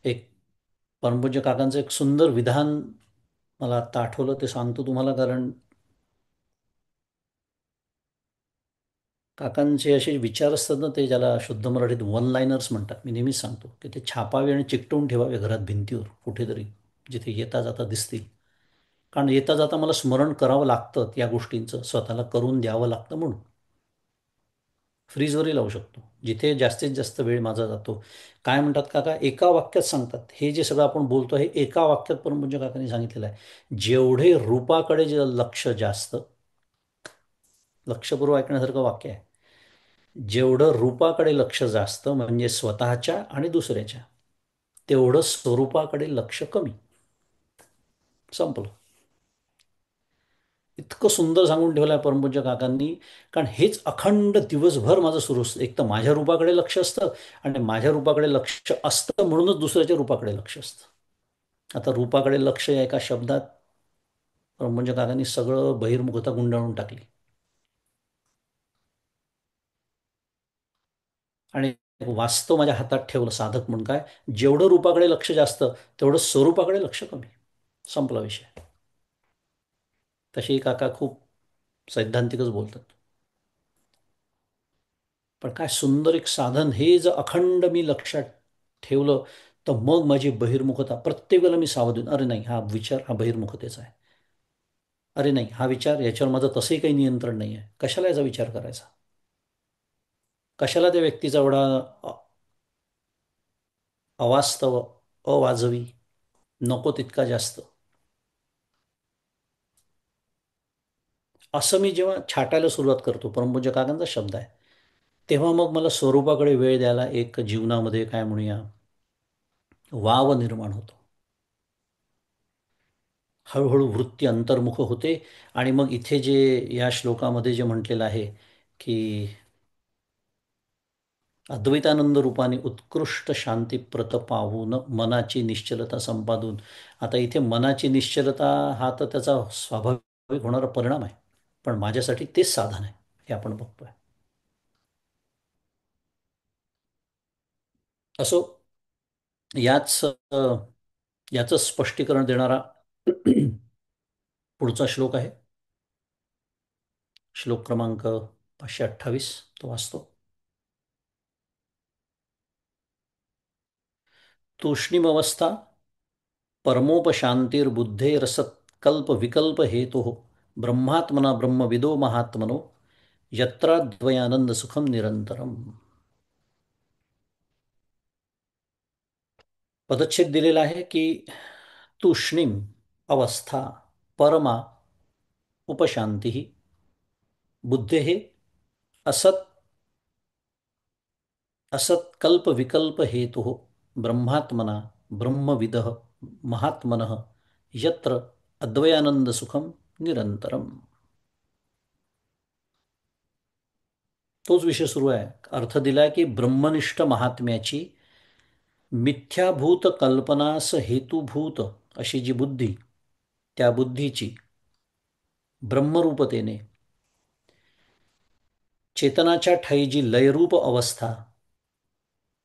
एक परमपूज्य काकांचं एक सुंदर विधान मला आत्ता आठवलं, ते सांगतो तुम्हाला. कारण काकांचे असे विचार असतात ना, ते ज्याला शुद्ध मराठीत वन लाईनर्स म्हणतात. मी नेहमीच सांगतो की ते छापावे आणि चिकटवून ठेवावे घरात भिंतीवर कुठेतरी, जिथे येता जाता दिसतील. कारण येता जाता मला स्मरण करावं लागतं या गोष्टींचं, स्वतःला करून द्यावं लागतं म्हणून. फ्रीजवरही लावू शकतो, जिथे जास्तीत जास्त वेळ माझा जातो. काय म्हणतात काका, एका वाक्यात सांगतात. हे जे सगळं आपण बोलतो हे एका वाक्यात परमपूज्य काकांनी सांगितलेलं आहे. जेवढे रूपाकडे जे लक्ष जास्त, लक्षपूर्वक ऐकण्यासारखं वाक्य आहे. जेवढं रूपाकडे लक्ष जास्त म्हणजे स्वतःच्या आणि दुसऱ्याच्या, तेवढं स्वरूपाकडे लक्ष कमी. संपलं. इतकं सुंदर सांगून ठेवलं आहे परमपूज्य काकांनी. कारण हेच अखंड दिवसभर माझं सुरू असतं. एक तर माझ्या रूपाकडे लक्ष असतं, आणि माझ्या रूपाकडे लक्ष असतं म्हणूनच दुसऱ्याच्या रूपाकडे लक्ष असतं. आता रूपाकडे लक्ष या एका शब्दात परमपूज्य काकांनी सगळं बहिर्मुखता गुंडाळून टाकली. आणि वास्तव माझ्या हातात ठेवलं साधक म्हणून. काय, जेवढं रूपाकडे लक्ष जास्त, तेवढं स्वरूपाकडे लक्ष कमी. संपला विषय. तसेही काका खूप सैद्धांतिकच बोलतात. पण काय सुंदर एक साधन. हे जर अखंड मी लक्षात ठेवलं, तर मग माझी बहिर्मुखता प्रत्येक वेळेला मी सावध होईन. अरे नाही, हा विचार हा बहिर्मुखतेचा आहे. अरे नाही, हा विचार, याच्यावर माझं तसंही काही नियंत्रण नाही आहे. कशाला याचा विचार करायचा? कशाला त्या व्यक्तीचा एवढा अवास्तव, अवाजवी, नको तितका जास्त, असं मी जेव्हा छाटायला सुरुवात करतो, परमपूज्य काकांचा शब्द आहे, तेव्हा मग मला स्वरूपाकडे वेळ द्यायला एक जीवनामध्ये काय म्हणूया, वाव निर्माण होतो. हळूहळू वृत्ती अंतर्मुख होते. आणि मग इथे जे या श्लोकामध्ये जे म्हटलेलं आहे की अद्वैतानंद रूपाने उत्कृष्ट शांतीप्रत पाहून मनाची निश्चलता संपादून. आता इथे मनाची निश्चलता हा तर त्याचा स्वाभाविक होणारा परिणाम आहे, पण माझ्यासाठी तेच साधन आहे हे आपण बघतोय. असो, याच याचं स्पष्टीकरण देणारा पुढचा श्लोक आहे. श्लोक क्रमांक 528, तो वाचतो. तूष्णीमवस्था परमोपशांतिर्बुद्धेरसत्कल्प विकल्प हेतु ब्रह्मात्मना ब्रह्मविदो महात्मनो यत्राद्वयानंद सुखम निरंतरम. पदच्छेद दिलेला आहे की तूष्णीम अवस्था, परमा उपशांती, बुद्धे असत असत्कल्प विकल्प हेतु ब्रह्मात्मना ब्रह्मविद महात्मन यत्र अद्वयानंद सुखम निरंतरम. तोच विषय सुरू आहे. अर्थ दिलाय की ब्रह्मनिष्ठ महात्म्याची मिथ्याभूत कल्पनास हेतुभूत अशी जी बुद्धी, त्या बुद्धीची ब्रह्मरूपतेने चेतनाच्या ठायी जी लयरूप अवस्था,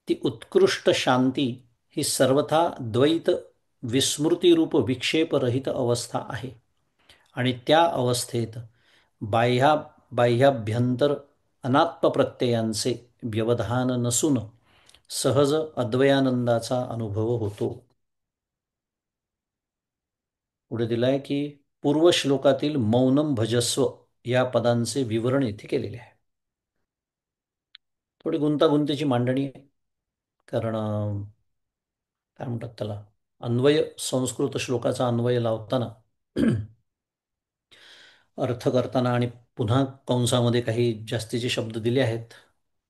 ती उत्कृष्ट शांती, ही सर्वथा द्वैत विस्मृतीरूप विक्षेपरहित अवस्था आहे. आणि त्या अवस्थेत बाह्या बाह्याभ्यंतर अनात्म प्रत्ययांचे व्यवधान नसून सहज अद्वयानंदाचा अनुभव होतो. पुढे दिलाय की पूर्व श्लोकातील मौनम भजस्व या पदांचे विवरण इथे केलेले आहे. थोडी गुंतागुंतीची मांडणी आहे. कारण काय म्हणतात त्याला, अन्वय, संस्कृत श्लोकाचा अन्वय लावताना अर्थ करताना आणि पुन्हा कंसामध्ये काही जास्तीचे शब्द दिले आहेत,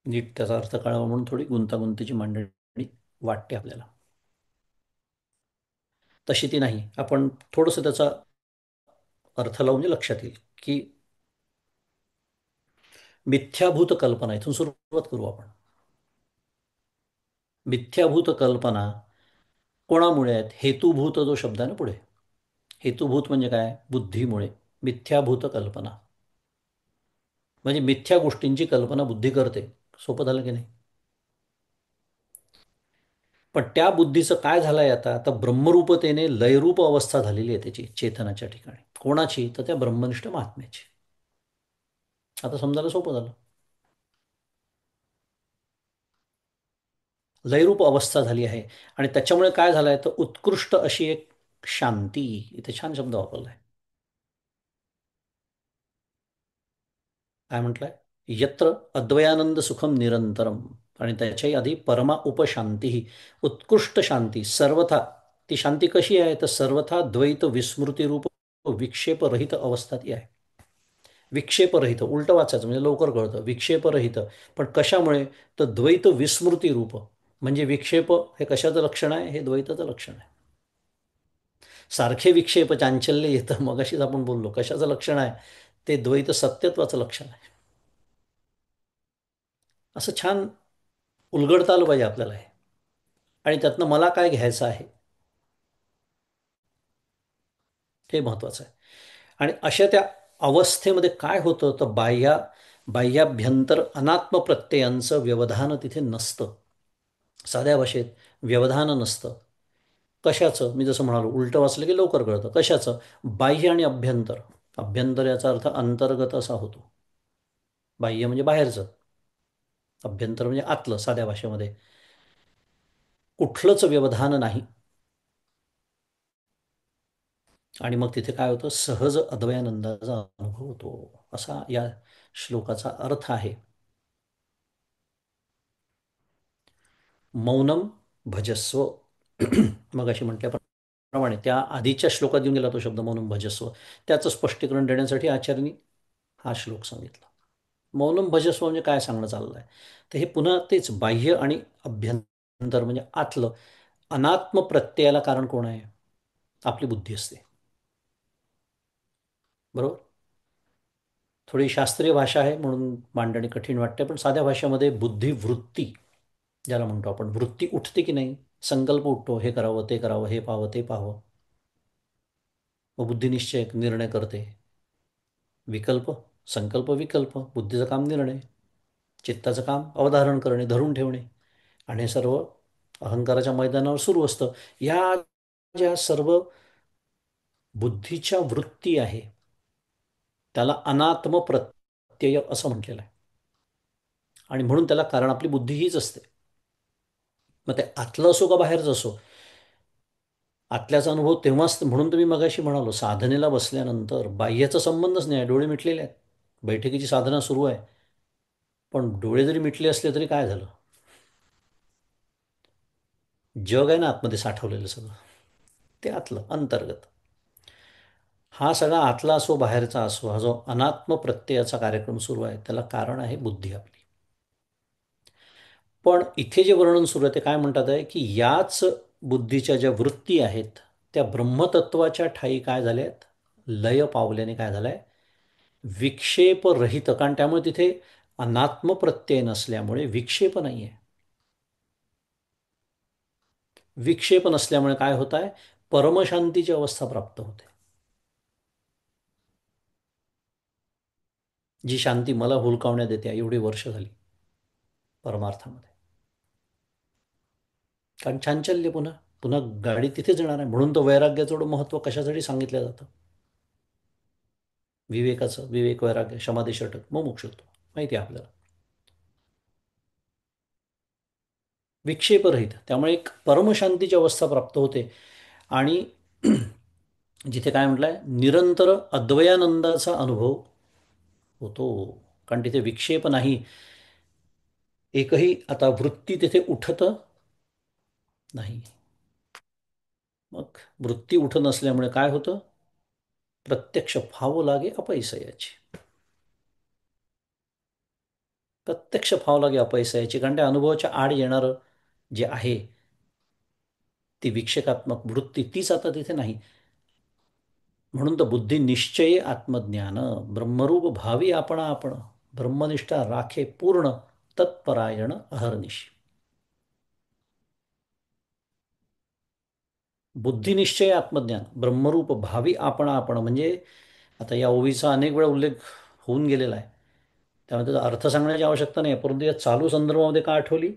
नीट त्याचा अर्थ कळावा म्हणून थोडी गुंतागुंतीची मांडणी वाटते आपल्याला. तशी ती नाही. आपण थोडंसं त्याचा अर्थ लावून म्हणजे लक्षात येईल की मिथ्याभूत कल्पना, इथून सुरुवात करू आपण. मिथ्याभूत कल्पना कोणामुळे आहेत? हेतुभूत जो शब्द आहे ना पुढे, हेतुभूत म्हणजे काय? बुद्धीमुळे. मिथ्याभूत कल्पना म्हणजे मिथ्या गोष्टींची कल्पना बुद्धी करते. सोपं झालं की नाही? पण त्या बुद्धीचं काय झालंय आता? आता ब्रह्मरूपतेने लयरूप अवस्था झालेली आहे त्याची चेतनाच्या ठिकाणी. कोणाची? तर त्या ब्रह्मनिष्ठ महात्म्याची. आता समजायला सोपं झालं. लयरूप अवस्था झाली आहे आणि त्याच्यामुळे काय झालंय तर उत्कृष्ट अशी एक शांती, इथे छान शब्द वापरलाय. काय म्हटलंय? यत्र अद्वयानंद सुखम निरंतरम, आणि त्याच्याही आधी परमा उपशांती ही उत्कृष्ट शांती सर्वथा. ती शांती कशी आहे तर सर्वथा द्वैत विस्मृतीरूप विक्षेपरहित अवस्था ती आहे. विक्षेपरहित उलटं वाचायचं म्हणजे लवकर कळतं. विक्षेपरहित, पण कशामुळे? तर द्वैत विस्मृती रूप. म्हणजे विक्षेप हे कशाचं लक्षण आहे? हे द्वैताचं लक्षण आहे. सारखे विक्षेप चांचल्य येतं, मगाशीच आपण बोललो कशाचं लक्षण आहे? ते द्वैत सत्यत्वाचं लक्षण आहे. असं छान उलगडता आलं पाहिजे आपल्याला हे. आणि त्यातनं मला काय घ्यायचं आहे हे महत्त्वाचं आहे. आणि अशा त्या अवस्थेमध्ये काय होतं तर बाह्याभ्यंतर अनात्म प्रत्ययांचं व्यवधान तिथे नसतं. साध्या भाषेत व्यवधान नसतं. कशाचं? मी जसं म्हणालो उलटं वाचलं की लवकर कळतं. कशाचं? बाह्य आणि अभ्यंतर. अभ्यंतर याचा अर्थ अंतर्गत असा होतो. बाह्य म्हणजे बाहेरचं, अभ्यंतर म्हणजे आतलं. साध्या भाषेमध्ये कुठलंच व्यवधान नाही. आणि मग तिथे काय होतं? सहज अद्वयानंदाचा अनुभव होतो, असा या श्लोकाचा अर्थ आहे. मौनम भजस्व. मग अशी म्हटल्याप्रमाणे त्या आधीच्या श्लोकात येऊन गेला तो शब्द मौनम भजस्व. त्याचं स्पष्टीकरण देण्यासाठी आचार्यांनी हा श्लोक सांगितला. मौनम भजस्व म्हणजे काय सांगणं चाललं आहे तर हे पुन्हा तेच बाह्य आणि अभ्यंतर म्हणजे आतलं. अनात्म प्रत्ययाला कारण कोण आहे? आपली बुद्धी असते. बरोबर. थोडी शास्त्रीय भाषा आहे म्हणून मांडणी कठीण वाटते, पण साध्या भाषेमध्ये बुद्धिवृत्ती ज्याला म्हणतो आपण, वृत्ती उठते की नाही? संकल्प उठतो, हे करावं ते करावं, हे पाहावं ते पाहावं. मग बुद्धिनिश्चय निर्णय करते. विकल्प, संकल्प, विकल्प. बुद्धीचं काम निर्णय, चित्ताचं काम अवधारण करणे, धरून ठेवणे. आणि हे सर्व अहंकाराच्या मैदानावर सुरू असतं. या ज्या सर्व बुद्धीच्या वृत्ती आहे त्याला अनात्म प्रत्यय असं म्हटलेलं आहे. आणि म्हणून त्याला कारण आपली बुद्धी हीच असते. मग ते आतलं असो का बाहेरचं असो, आतल्याचा अनुभव तेव्हाच. म्हणून तुम्ही मगाशी म्हणालो साधनेला बसल्यानंतर बाह्याचा संबंधच नाही आहे. डोळे मिटलेले आहेत, बैठकीची साधना सुरू आहे, पण डोळे जरी मिटले असले तरी काय झालं? जग आहे ना आतमध्ये साठवलेलं सगळं, ते आतलं अंतर्गत. हा सगळा आतला असो बाहेरचा असो, हा जो अनात्म प्रत्ययाचा कार्यक्रम सुरू आहे त्याला कारण आहे बुद्धी आपली. पण इथे जे वर्णन सुरू आहे ते काय म्हणतात आहे की याच बुद्धीच्या ज्या वृत्ती आहेत त्या ब्रह्मतत्वाच्या ठायी काय झाल्या आहेत? लय पावल्याने काय झालंय? विक्षेपरहित. कारण त्यामुळे तिथे अनात्म प्रत्यय नसल्यामुळे विक्षेप नाही आहे. विक्षेप नसल्यामुळे काय होत आहे? परमशांतीची अवस्था प्राप्त होते. जी शांती मला हुलकावण्यात येते एवढी वर्ष झाली परमार्थामध्ये. कारण चांचल्य पुन्हा पुन्हा गाडी तिथेच येणार आहे. म्हणून तो वैराग्याचं एवढं महत्त्व कशासाठी सांगितलं जातं? विवेकाचं, विवेक वैराग्य समाधी षटक मुमुक्षुत्व माहिती आहे आपल्याला. विक्षेपरहित, त्यामुळे एक परमशांतीची अवस्था प्राप्त होते. आणि जिथे काय म्हटलंय, निरंतर अद्वयानंदाचा अनुभव होतो. कारण तिथे विक्षेप नाही, एकही आता वृत्ती तिथे उठत नाही. मग वृत्ती उठत नसल्यामुळे काय होतं, प्रत्यक्ष फावो लागे अपैसयाची. प्रत्यक्ष फावो लागे अपैसयाची, कारण त्या अनुभवाच्या आड येणारं जे आहे, ती विक्षेपात्मक वृत्ती, तीच आता तिथे नाही. म्हणून तर बुद्धी निश्चये आत्मज्ञान, ब्रह्मरूप भावी आपण ब्रह्मनिष्ठा राखे पूर्ण, तत्परायण अहर्निशी. बुद्धिनिश्चय आत्मज्ञान, ब्रह्मरूप भावी आपण म्हणजे आता या ओवीचा अनेक वेळा उल्लेख होऊन गेलेला आहे, त्यामुळे त्याचा अर्थ सांगण्याची आवश्यकता नाही. परंतु या चालू संदर्भामध्ये का आठवली,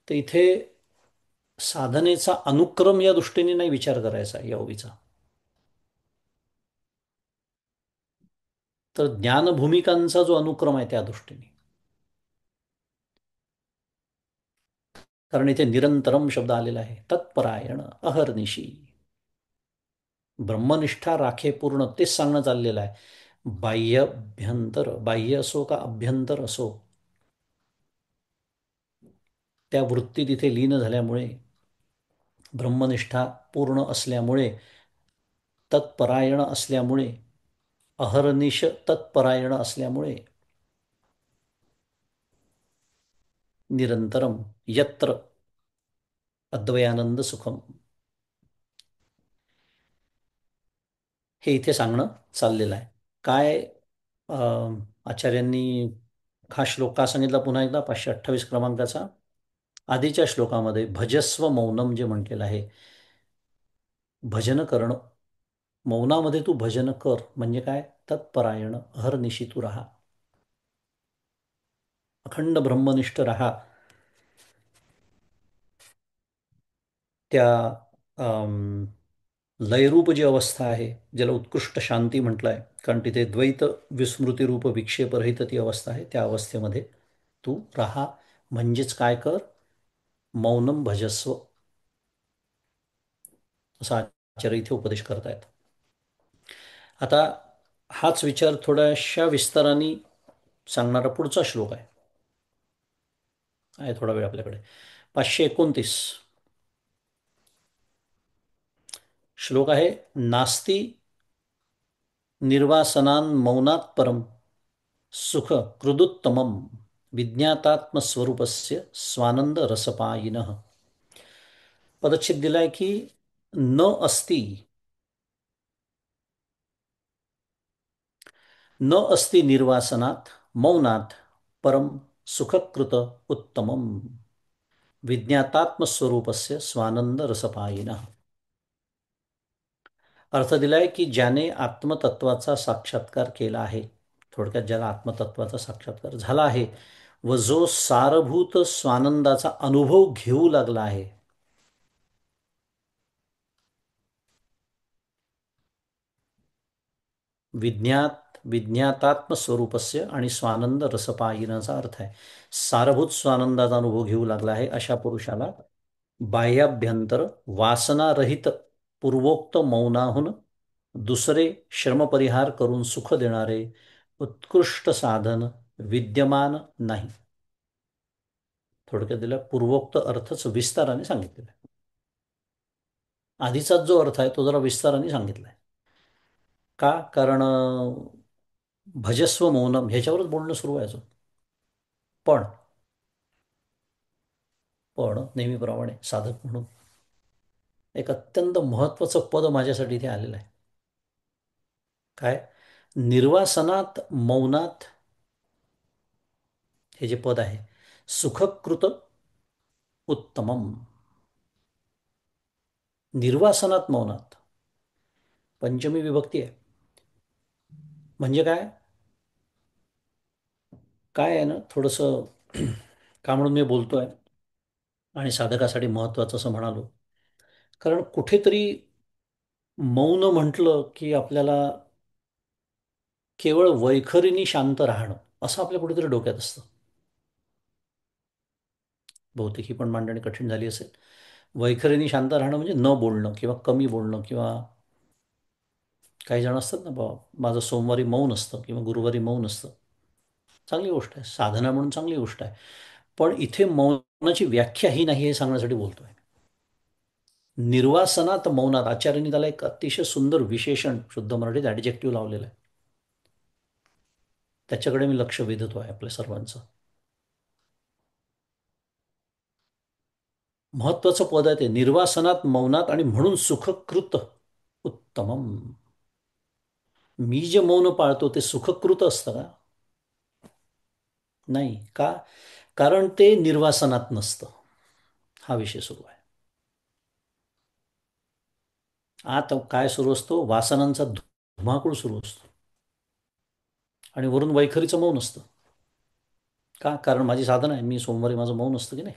तर इथे साधनेचा अनुक्रम या दृष्टीने नाही विचार करायचा या ओवीचा, तर ज्ञानभूमिकांचा जो अनुक्रम आहे त्या दृष्टीने. कारण इथे निरंतरम शब्द आलेला आहे, तत्परायण अहर्निशी, ब्रह्मनिष्ठा राखे पूर्ण, तेच सांगणं चाललेलं आहे. बाह्यभ्यंतर, बाह्य असो का अभ्यंतर असो, त्या वृत्ती तिथे लीन झाल्यामुळे, ब्रह्मनिष्ठा पूर्ण असल्यामुळे, तत्परायण असल्यामुळे, अहर्निश तत्परायण असल्यामुळे, निरंतरम यत्र अद्वयानंद सुखम, हे इथे सांगणं चाललेलं आहे. काय आचार्यांनी हा श्लोक का सांगितला, पुन्हा एकदा 528 क्रमांकाचा. आधीच्या श्लोकामध्ये भजस्व मौनम जे म्हटलेलं आहे, भजन करणं, मौनामध्ये तू भजन कर म्हणजे काय, तत्परायण अहर्निशी तू राहा, अखंड ब्रह्मनिष्ठ राहा. त्या अम, लयरूप जी अवस्था आहे, ज्याला उत्कृष्ट शांती म्हटलं आहे, कारण तिथे द्वैत विस्मृतीरूप विक्षेपरहित ती अवस्था आहे, त्या अवस्थेमध्ये तू राहा. म्हणजेच काय कर, मौनम भजस्व, असा आचार्य इथे उपदेश करतायत. आता हाच विचार थोड्याशा विस्ताराने सांगणारा पुढचा श्लोक आहे थोडा वेळ आपल्याकडे. 529 श्लोक आहे. नास्ति निर्वासनान मौनात् परम सुख कृदुत्तमम विज्ञातात्मस्वरूपस्य स्वानंद रसपायिनः. पदच्छेद दिलाय की न अस्ति, न अस्ति निर्वासनात मौनात परम सुखकृत उत्तमम विज्ञातात्मस्वरूपस्य स्वानंद रसपायिनः. अर्थ दिलाय की ज्याने आत्मतत्वाचा साक्षात्कार केला आहे, थोडक्यात ज्याला आत्मतत्वाचा साक्षात्कार झाला आहे व जो सारभूत स्वानंदाचा अनुभव घेऊ लागला आहे, विज्ञातात्म स्वरूपस्य आणि स्वानंद रसपायीनाचा अर्थ आहे सारभूत स्वानंदाचा अनुभव घेऊ लागला आहे, अशा पुरुषाला बाह्याभ्यंतर वासनारहित पूर्वोक्त मौनाहून दुसरे श्रमपरिहार करून सुख देणारे उत्कृष्ट साधन विद्यमान नाही. थोडक्यात दिला पूर्वोक्त अर्थच विस्ताराने सांगितलेला आहे. आधीचाच जो अर्थ आहे तो जरा विस्ताराने सांगितला आहे. का, कारण भजस्व मौनम ह्याच्यावरच बोलणं सुरू आहे अजून. पण नेहमीप्रमाणे साधक म्हणून एक अत्यंत महत्वाचं पद माझ्यासाठी इथे आलेलं आहे. काय, निर्वासनात मौनात, हे जे पद आहे, सुखकृत उत्तमम, निर्वासनात मौनात, पंचमी विभक्ती आहे. म्हणजे काय, काय आहे ना, थोडंसं का म्हणून मी बोलतोय आणि साधकासाठी महत्वाचं असं म्हणालो, कारण कुठेतरी मौन म्हटलं की आपल्याला केवळ वैखरीने शांत राहणं असं आपल्या कुठेतरी डोक्यात असतं. बहुतेक ही पण मांडणी कठीण झाली असेल. वैखरीने शांत राहणं म्हणजे न बोलणं किंवा कमी बोलणं, किंवा काही जण असतात ना, बाबा माझं सोमवारी मौन असतं किंवा गुरुवारी मौन असतं. चांगली गोष्ट आहे, साधना म्हणून चांगली गोष्ट आहे. पण इथे मौनाची व्याख्या ही नाही हे सांगण्यासाठी बोलतोय. निर्वासनात मौनात आचार्यांनी त्याला एक अतिशय सुंदर विशेषण शुद्ध मराठीत ॲडजेक्टिव्ह लावलेलं आहे. त्याच्याकडे मी लक्ष वेधतो आहे आपल्या सर्वांचं. महत्वाचं पद आहे ते, निर्वासनात मौनात आणि म्हणून सुखकृत उत्तमम. मी जे मौन पाळतो ते सुखकृत असतं का? नाही का? कारण ते निर्वासनात नसतं. हा विषय सुरू आहे. आता काय सुरू असतो? वासनांचा धुमाकूळ सुरू असतो आणि वरून वैखरीचं मौन असतं. का? कारण माझी साधना आहे, मी सोमवारी माझं मौन असतं की नाही.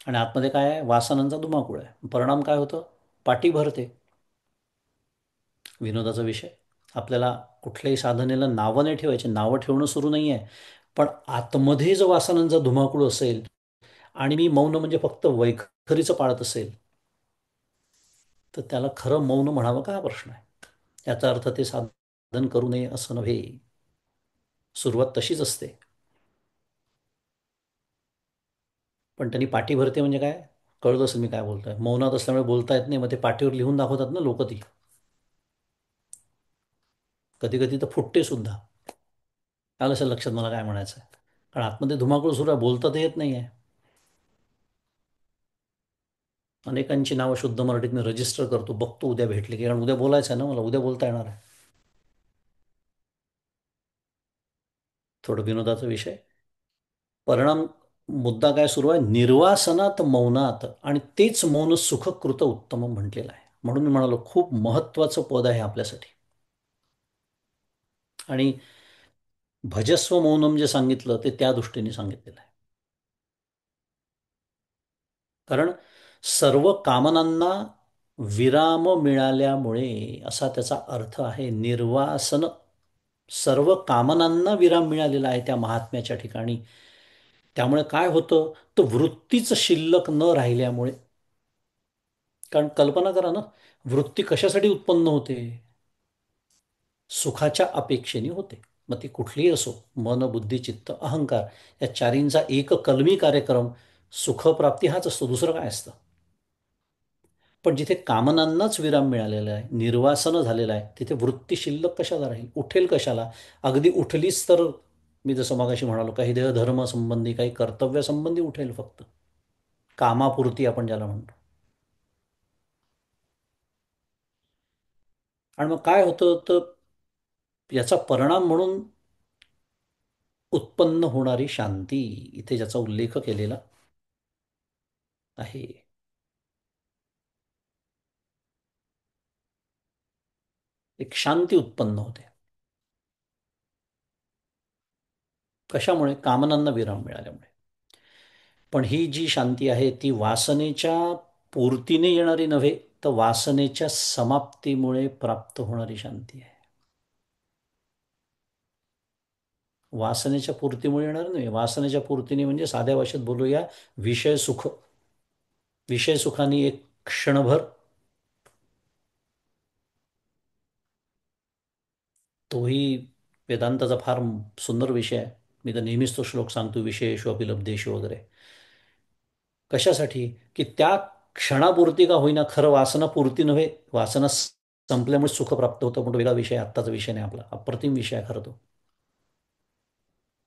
आणि आतमध्ये काय आहे? वासनांचा धुमाकूळ आहे. परिणाम काय होतं? पाठी भरते. विनोदाचा विषय, आपल्याला कुठल्याही साधनेला नावं नाही ठेवायचे, नावं ठेवणं सुरू नाही आहे. पण आतमध्ये जर वासनांचा धुमाकूळ असेल आणि मी मौन म्हणजे फक्त वैखरीचं पाळत असेल, तर त्याला खरं मौन म्हणावं का, हा प्रश्न आहे. याचा अर्थ ते साधन करू नये असं नव्हे. सुरुवात तशीच असते. पण त्यांनी पाठी भरते म्हणजे काय? कळत असेल मी काय बोलतोय. मौनात असल्यामुळे बोलता येत नाही, मग ते पाठीवर लिहून दाखवतात ना लोक ती. कधी कधी तर फुटते सुद्धा. आलं असेल लक्षात मला काय म्हणायचं आहे. कारण आतमध्ये धुमाकूळ सुरू आहे, बोलता तर येत नाही आहे. अनेकांची नावं शुद्ध मराठीत मी रजिस्टर करतो, बघतो उद्या भेटले की, कारण उद्या बोलायचं आहे ना मला, उद्या बोलता येणार आहे. थोडं विनोदाचा विषय. परिणाम, मुद्दा काय सुरू आहे? निर्वासनात मौनात आणि तेच मौन सुखकृत उत्तम म्हटलेलं आहे. म्हणून मी म्हणालो खूप महत्वाचं पद आहे आपल्यासाठी. आणि भजस्व मौनम जे सांगितलं ते त्या दृष्टीने सांगितलेलं आहे. कारण सर्व कामनांना विराम मिळाल्यामुळे असा त्याचा अर्थ आहे. निर्वासन, सर्व कामनांना विराम मिळालेला आहे त्या महात्म्याच्या ठिकाणी. त्यामुळे काय होतं, तर वृत्तीच शिल्लक न राहिल्यामुळे. कारण कल्पना करा ना, वृत्ती कशासाठी उत्पन्न होते? सुखाच्या अपेक्षेने होते. मग ती कुठलीही असो, मन बुद्धी चित्त अहंकार, या चारींचा एक कलमी कार्यक्रम सुखप्राप्ती हाच असतो, दुसरं काय असतं? पण जिथे कामनांनाच विराम मिळालेला आहे, निर्वासन झालेलं आहे, तिथे वृत्ती शिल्लक कशाला राहील? उठेल कशाला? अगदी उठलीच तर, मी जसं मगाशी म्हणालो, काही देहधर्म संबंधी, काही कर्तव्यासंबंधी उठेल फक्त, कामापुरती आपण ज्याला म्हणतो. आणि मग काय होतं, तर याचा परिणाम म्हणून उत्पन्न होणारी शांती, इथे ज्याचा उल्लेख केलेला आहे. एक शांती उत्पन्न होते. कशामुळे? कामनांना विराम मिळाल्यामुळे. पण ही जी शांती आहे ती वासनेच्या पूर्तीने येणारी नव्हे, तर वासनेच्या समाप्तीमुळे प्राप्त होणारी शांती आहे. वासनेच्या पूर्तीमुळे येणार नाही. वासनेच्या पूर्तीने म्हणजे साध्या भाषेत बोलूया, विषय सुख. विषय सुखाने एक क्षणभर, तोही वेदांताचा फार सुंदर विषय आहे. मी तर नेहमीच तो श्लोक सांगतो, विषयेषु अपि लब्धेषु वगैरे. कशासाठी? की त्या क्षणापुरती का होईना, खरं वासनापुरती नव्हे, वासना संपल्यामुळे सुख प्राप्त होतं. पण वेगळा विषय, आत्ताचा विषय नाही आपला, अप्रतिम विषय आहे खरं तो.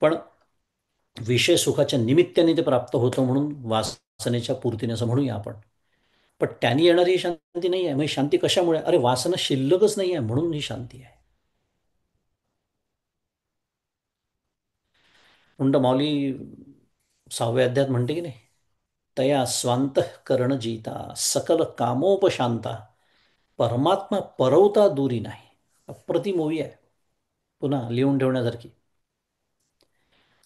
पण विषय सुखाच्या निमित्ताने ते प्राप्त होतं, म्हणून वासनेच्या पूर्तीने असं म्हणूया आपण. पण त्यांनी येणारी ही शांती नाही आहे. मग ही शांती कशामुळे? अरे वासना शिल्लकच नाही आहे, म्हणून ही शांती आहे. मुंडमाऊली 6व्या अध्यायात म्हणते की नाही, तया स्वांत करण जीता सकल कामोपशांता परमात्मा परवता दूरी नाही. अप्रतिम ओवी आहे, पुन्हा लिहून ठेवण्यासारखी.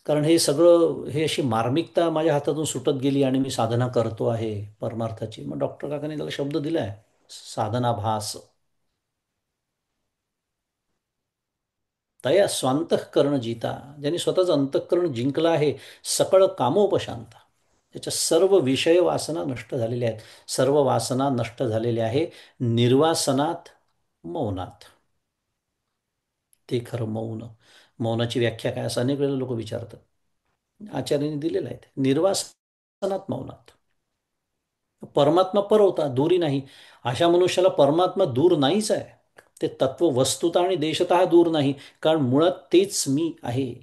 कारण हे सगळं, हे अशी मार्मिकता माझ्या हातातून सुटत गेली आणि मी साधना करतो आहे परमार्थाची. मग डॉक्टर काकांनी त्याला शब्द दिलाय, साधनाभास. तया स्वांतःकरण जिता, ज्यांनी स्वतःचं अंतःकरण जिंकलं आहे, सकळ कामोपशांत, त्याच्या सर्व विषय वासना नष्ट झालेल्या आहेत, सर्व वासना नष्ट झालेल्या आहे निर्वासनात, मौनात. ते खरं मौन. मौनाची व्याख्या काय असं अनेक वेळेला लोक विचारतात. आचार्यांनी दिलेलं आहे ते. निर्वासनात, मौनात. परमात्मा पर होता, दूरही नाही. अशा मनुष्याला परमात्मा दूर नाहीच आहे. ते तत्व वस्तुतः आणि देशतः दूर नाही, कारण मुळात तेच मी आहे.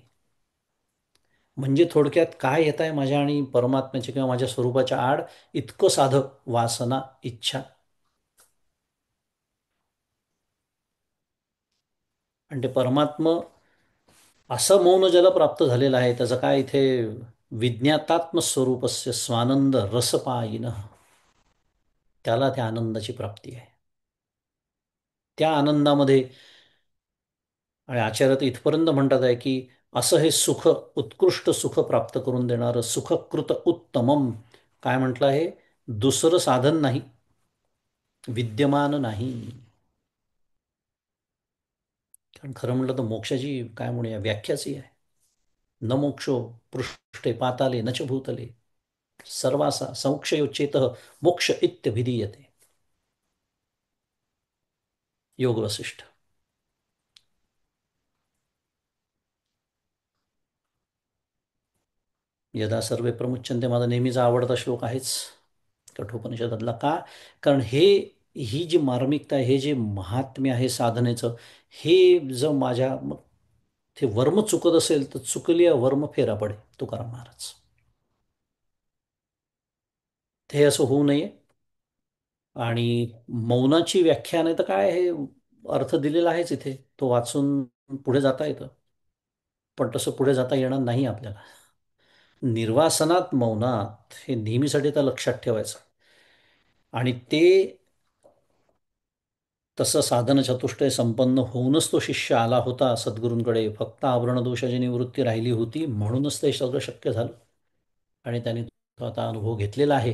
म्हणजे थोडक्यात काय येत आहे माझ्या आणि परमात्म्याच्या किंवा माझ्या स्वरूपाच्या आड? इतकं साधं, वासना, इच्छा. आणि ते परमात्म असं मौन ज्याला प्राप्त झालेलं आहे, त्याचं काय इथे, विज्ञातात्म स्वरूपस्य स्वानंद रसपायिन, त्याला त्या आनंदाची प्राप्ती आहे. त्या आनंदामध्ये, आणि आचार्य तर इथपर्यंत म्हणतात आहे की असं हे सुख, उत्कृष्ट सुख प्राप्त करून देणारं सुखकृत उत्तमम, काय म्हटलं आहे, दुसरं साधन नाही, विद्यमान नाही. कारण खरं म्हटलं तर मोक्षाची काय म्हणूया व्याख्याच ही आहे. न मोक्षो पृष्ठे पाताले न च भूतले, सर्वासा संक्षयोच्चेत मोक्ष इत्यभिधीयते. योग वसिष्ठ. यदा सर्वे प्रमुच्यन्ते, माझा नेहमीचा आवडता श्लोक आहेच कठोपनिषदातला. का? कारण ही जी मार्मिकता आहे, हे जे महात्म्य आहे साधनेचं, हे जर माझ्या ते वर्म चुकत असेल तर चुकली वर्म फेरा पडे, तुकाराम महाराज. ते असं होऊ नये. आणि मौनाची व्याख्या नाही तर काय, हे अर्थ दिलेला आहेच इथे, तो वाचून पुढे जाता येतं. पण तसं पुढे जाता येणार नाही आपल्याला. निर्वासनात, मौनात, हे नेहमीसाठी तर लक्षात ठेवायचं. आणि ते तसं साधन चतुष्टय संपन्न होऊनच तो शिष्य आला होता सद्गुरूंकडे. फक्त आवरण दोषाची निवृत्ती राहिली होती, म्हणूनच ते सगळं शक्य झालं. आणि त्याने तो आता अनुभव घेतलेला आहे,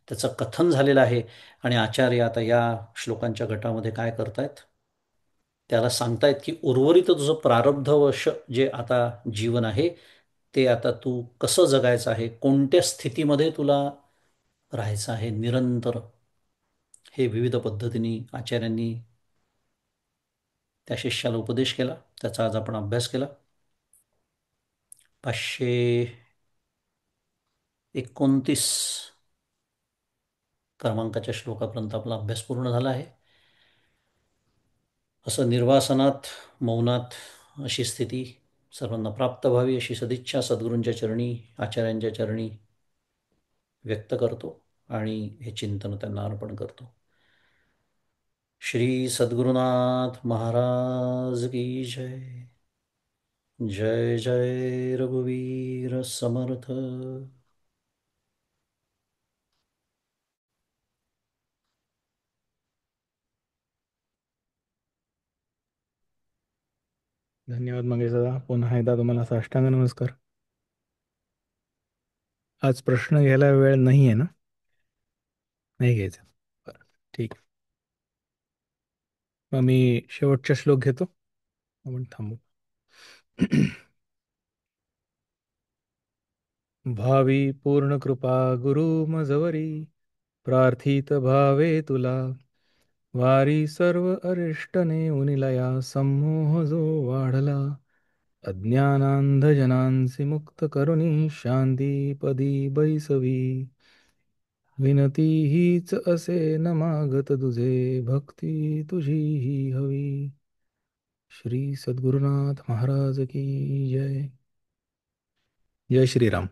त्याचं कथन झालेलं आहे. आणि आचार्य आता या श्लोकांच्या गटामध्ये काय करतायत, त्याला सांगतायत की उर्वरित तुझं प्रारब्धवश जे आता जीवन आहे, ते आता तू कसं जगायचं आहे, कोणत्या स्थितीमध्ये तुला राहायचं आहे निरंतर, हे विविध पद्धतीने आचार्यांनी त्या शिष्याला उपदेश केला. त्याचा आज आपण अभ्यास केला. 529 क्रमांकाच्या श्लोकापर्यंत आपला अभ्यास पूर्ण झाला आहे. असं निर्वासनात, मौनात अशी स्थिती सर्वांना प्राप्त व्हावी, अशी सदिच्छा सद्गुरूंच्या चरणी, आचार्यांच्या चरणी व्यक्त करतो आणि हे चिंतन त्यांना अर्पण करतो. श्री सद्गुरुनाथ महाराज की जय. जय जय रघुवीर समर्थ. धन्यवाद मंगेश दादा. पुन्हा एकदा तुम्हाला साष्टांग नमस्कार. आज प्रश्न घ्यायला वेळ नाही आहे ना? नाही घ्यायचा, बरं, ठीक. मग मी शेवटचा श्लोक घेतो, आपण थांबू. भावी पूर्ण कृपा गुरु मजवरी, प्रार्थित भावे तुला, वारी सर्व अरिष्टने उनिलया, संमोह जो वाढला, अज्ञानांधजनांसी मुक्त करुणी, शांती पदी बैसवी, विनती हीच असे न मागत तुझे, भक्ती तुझी ही हवी. श्री सद्गुरुनाथ महाराज की जय. जय श्रीराम.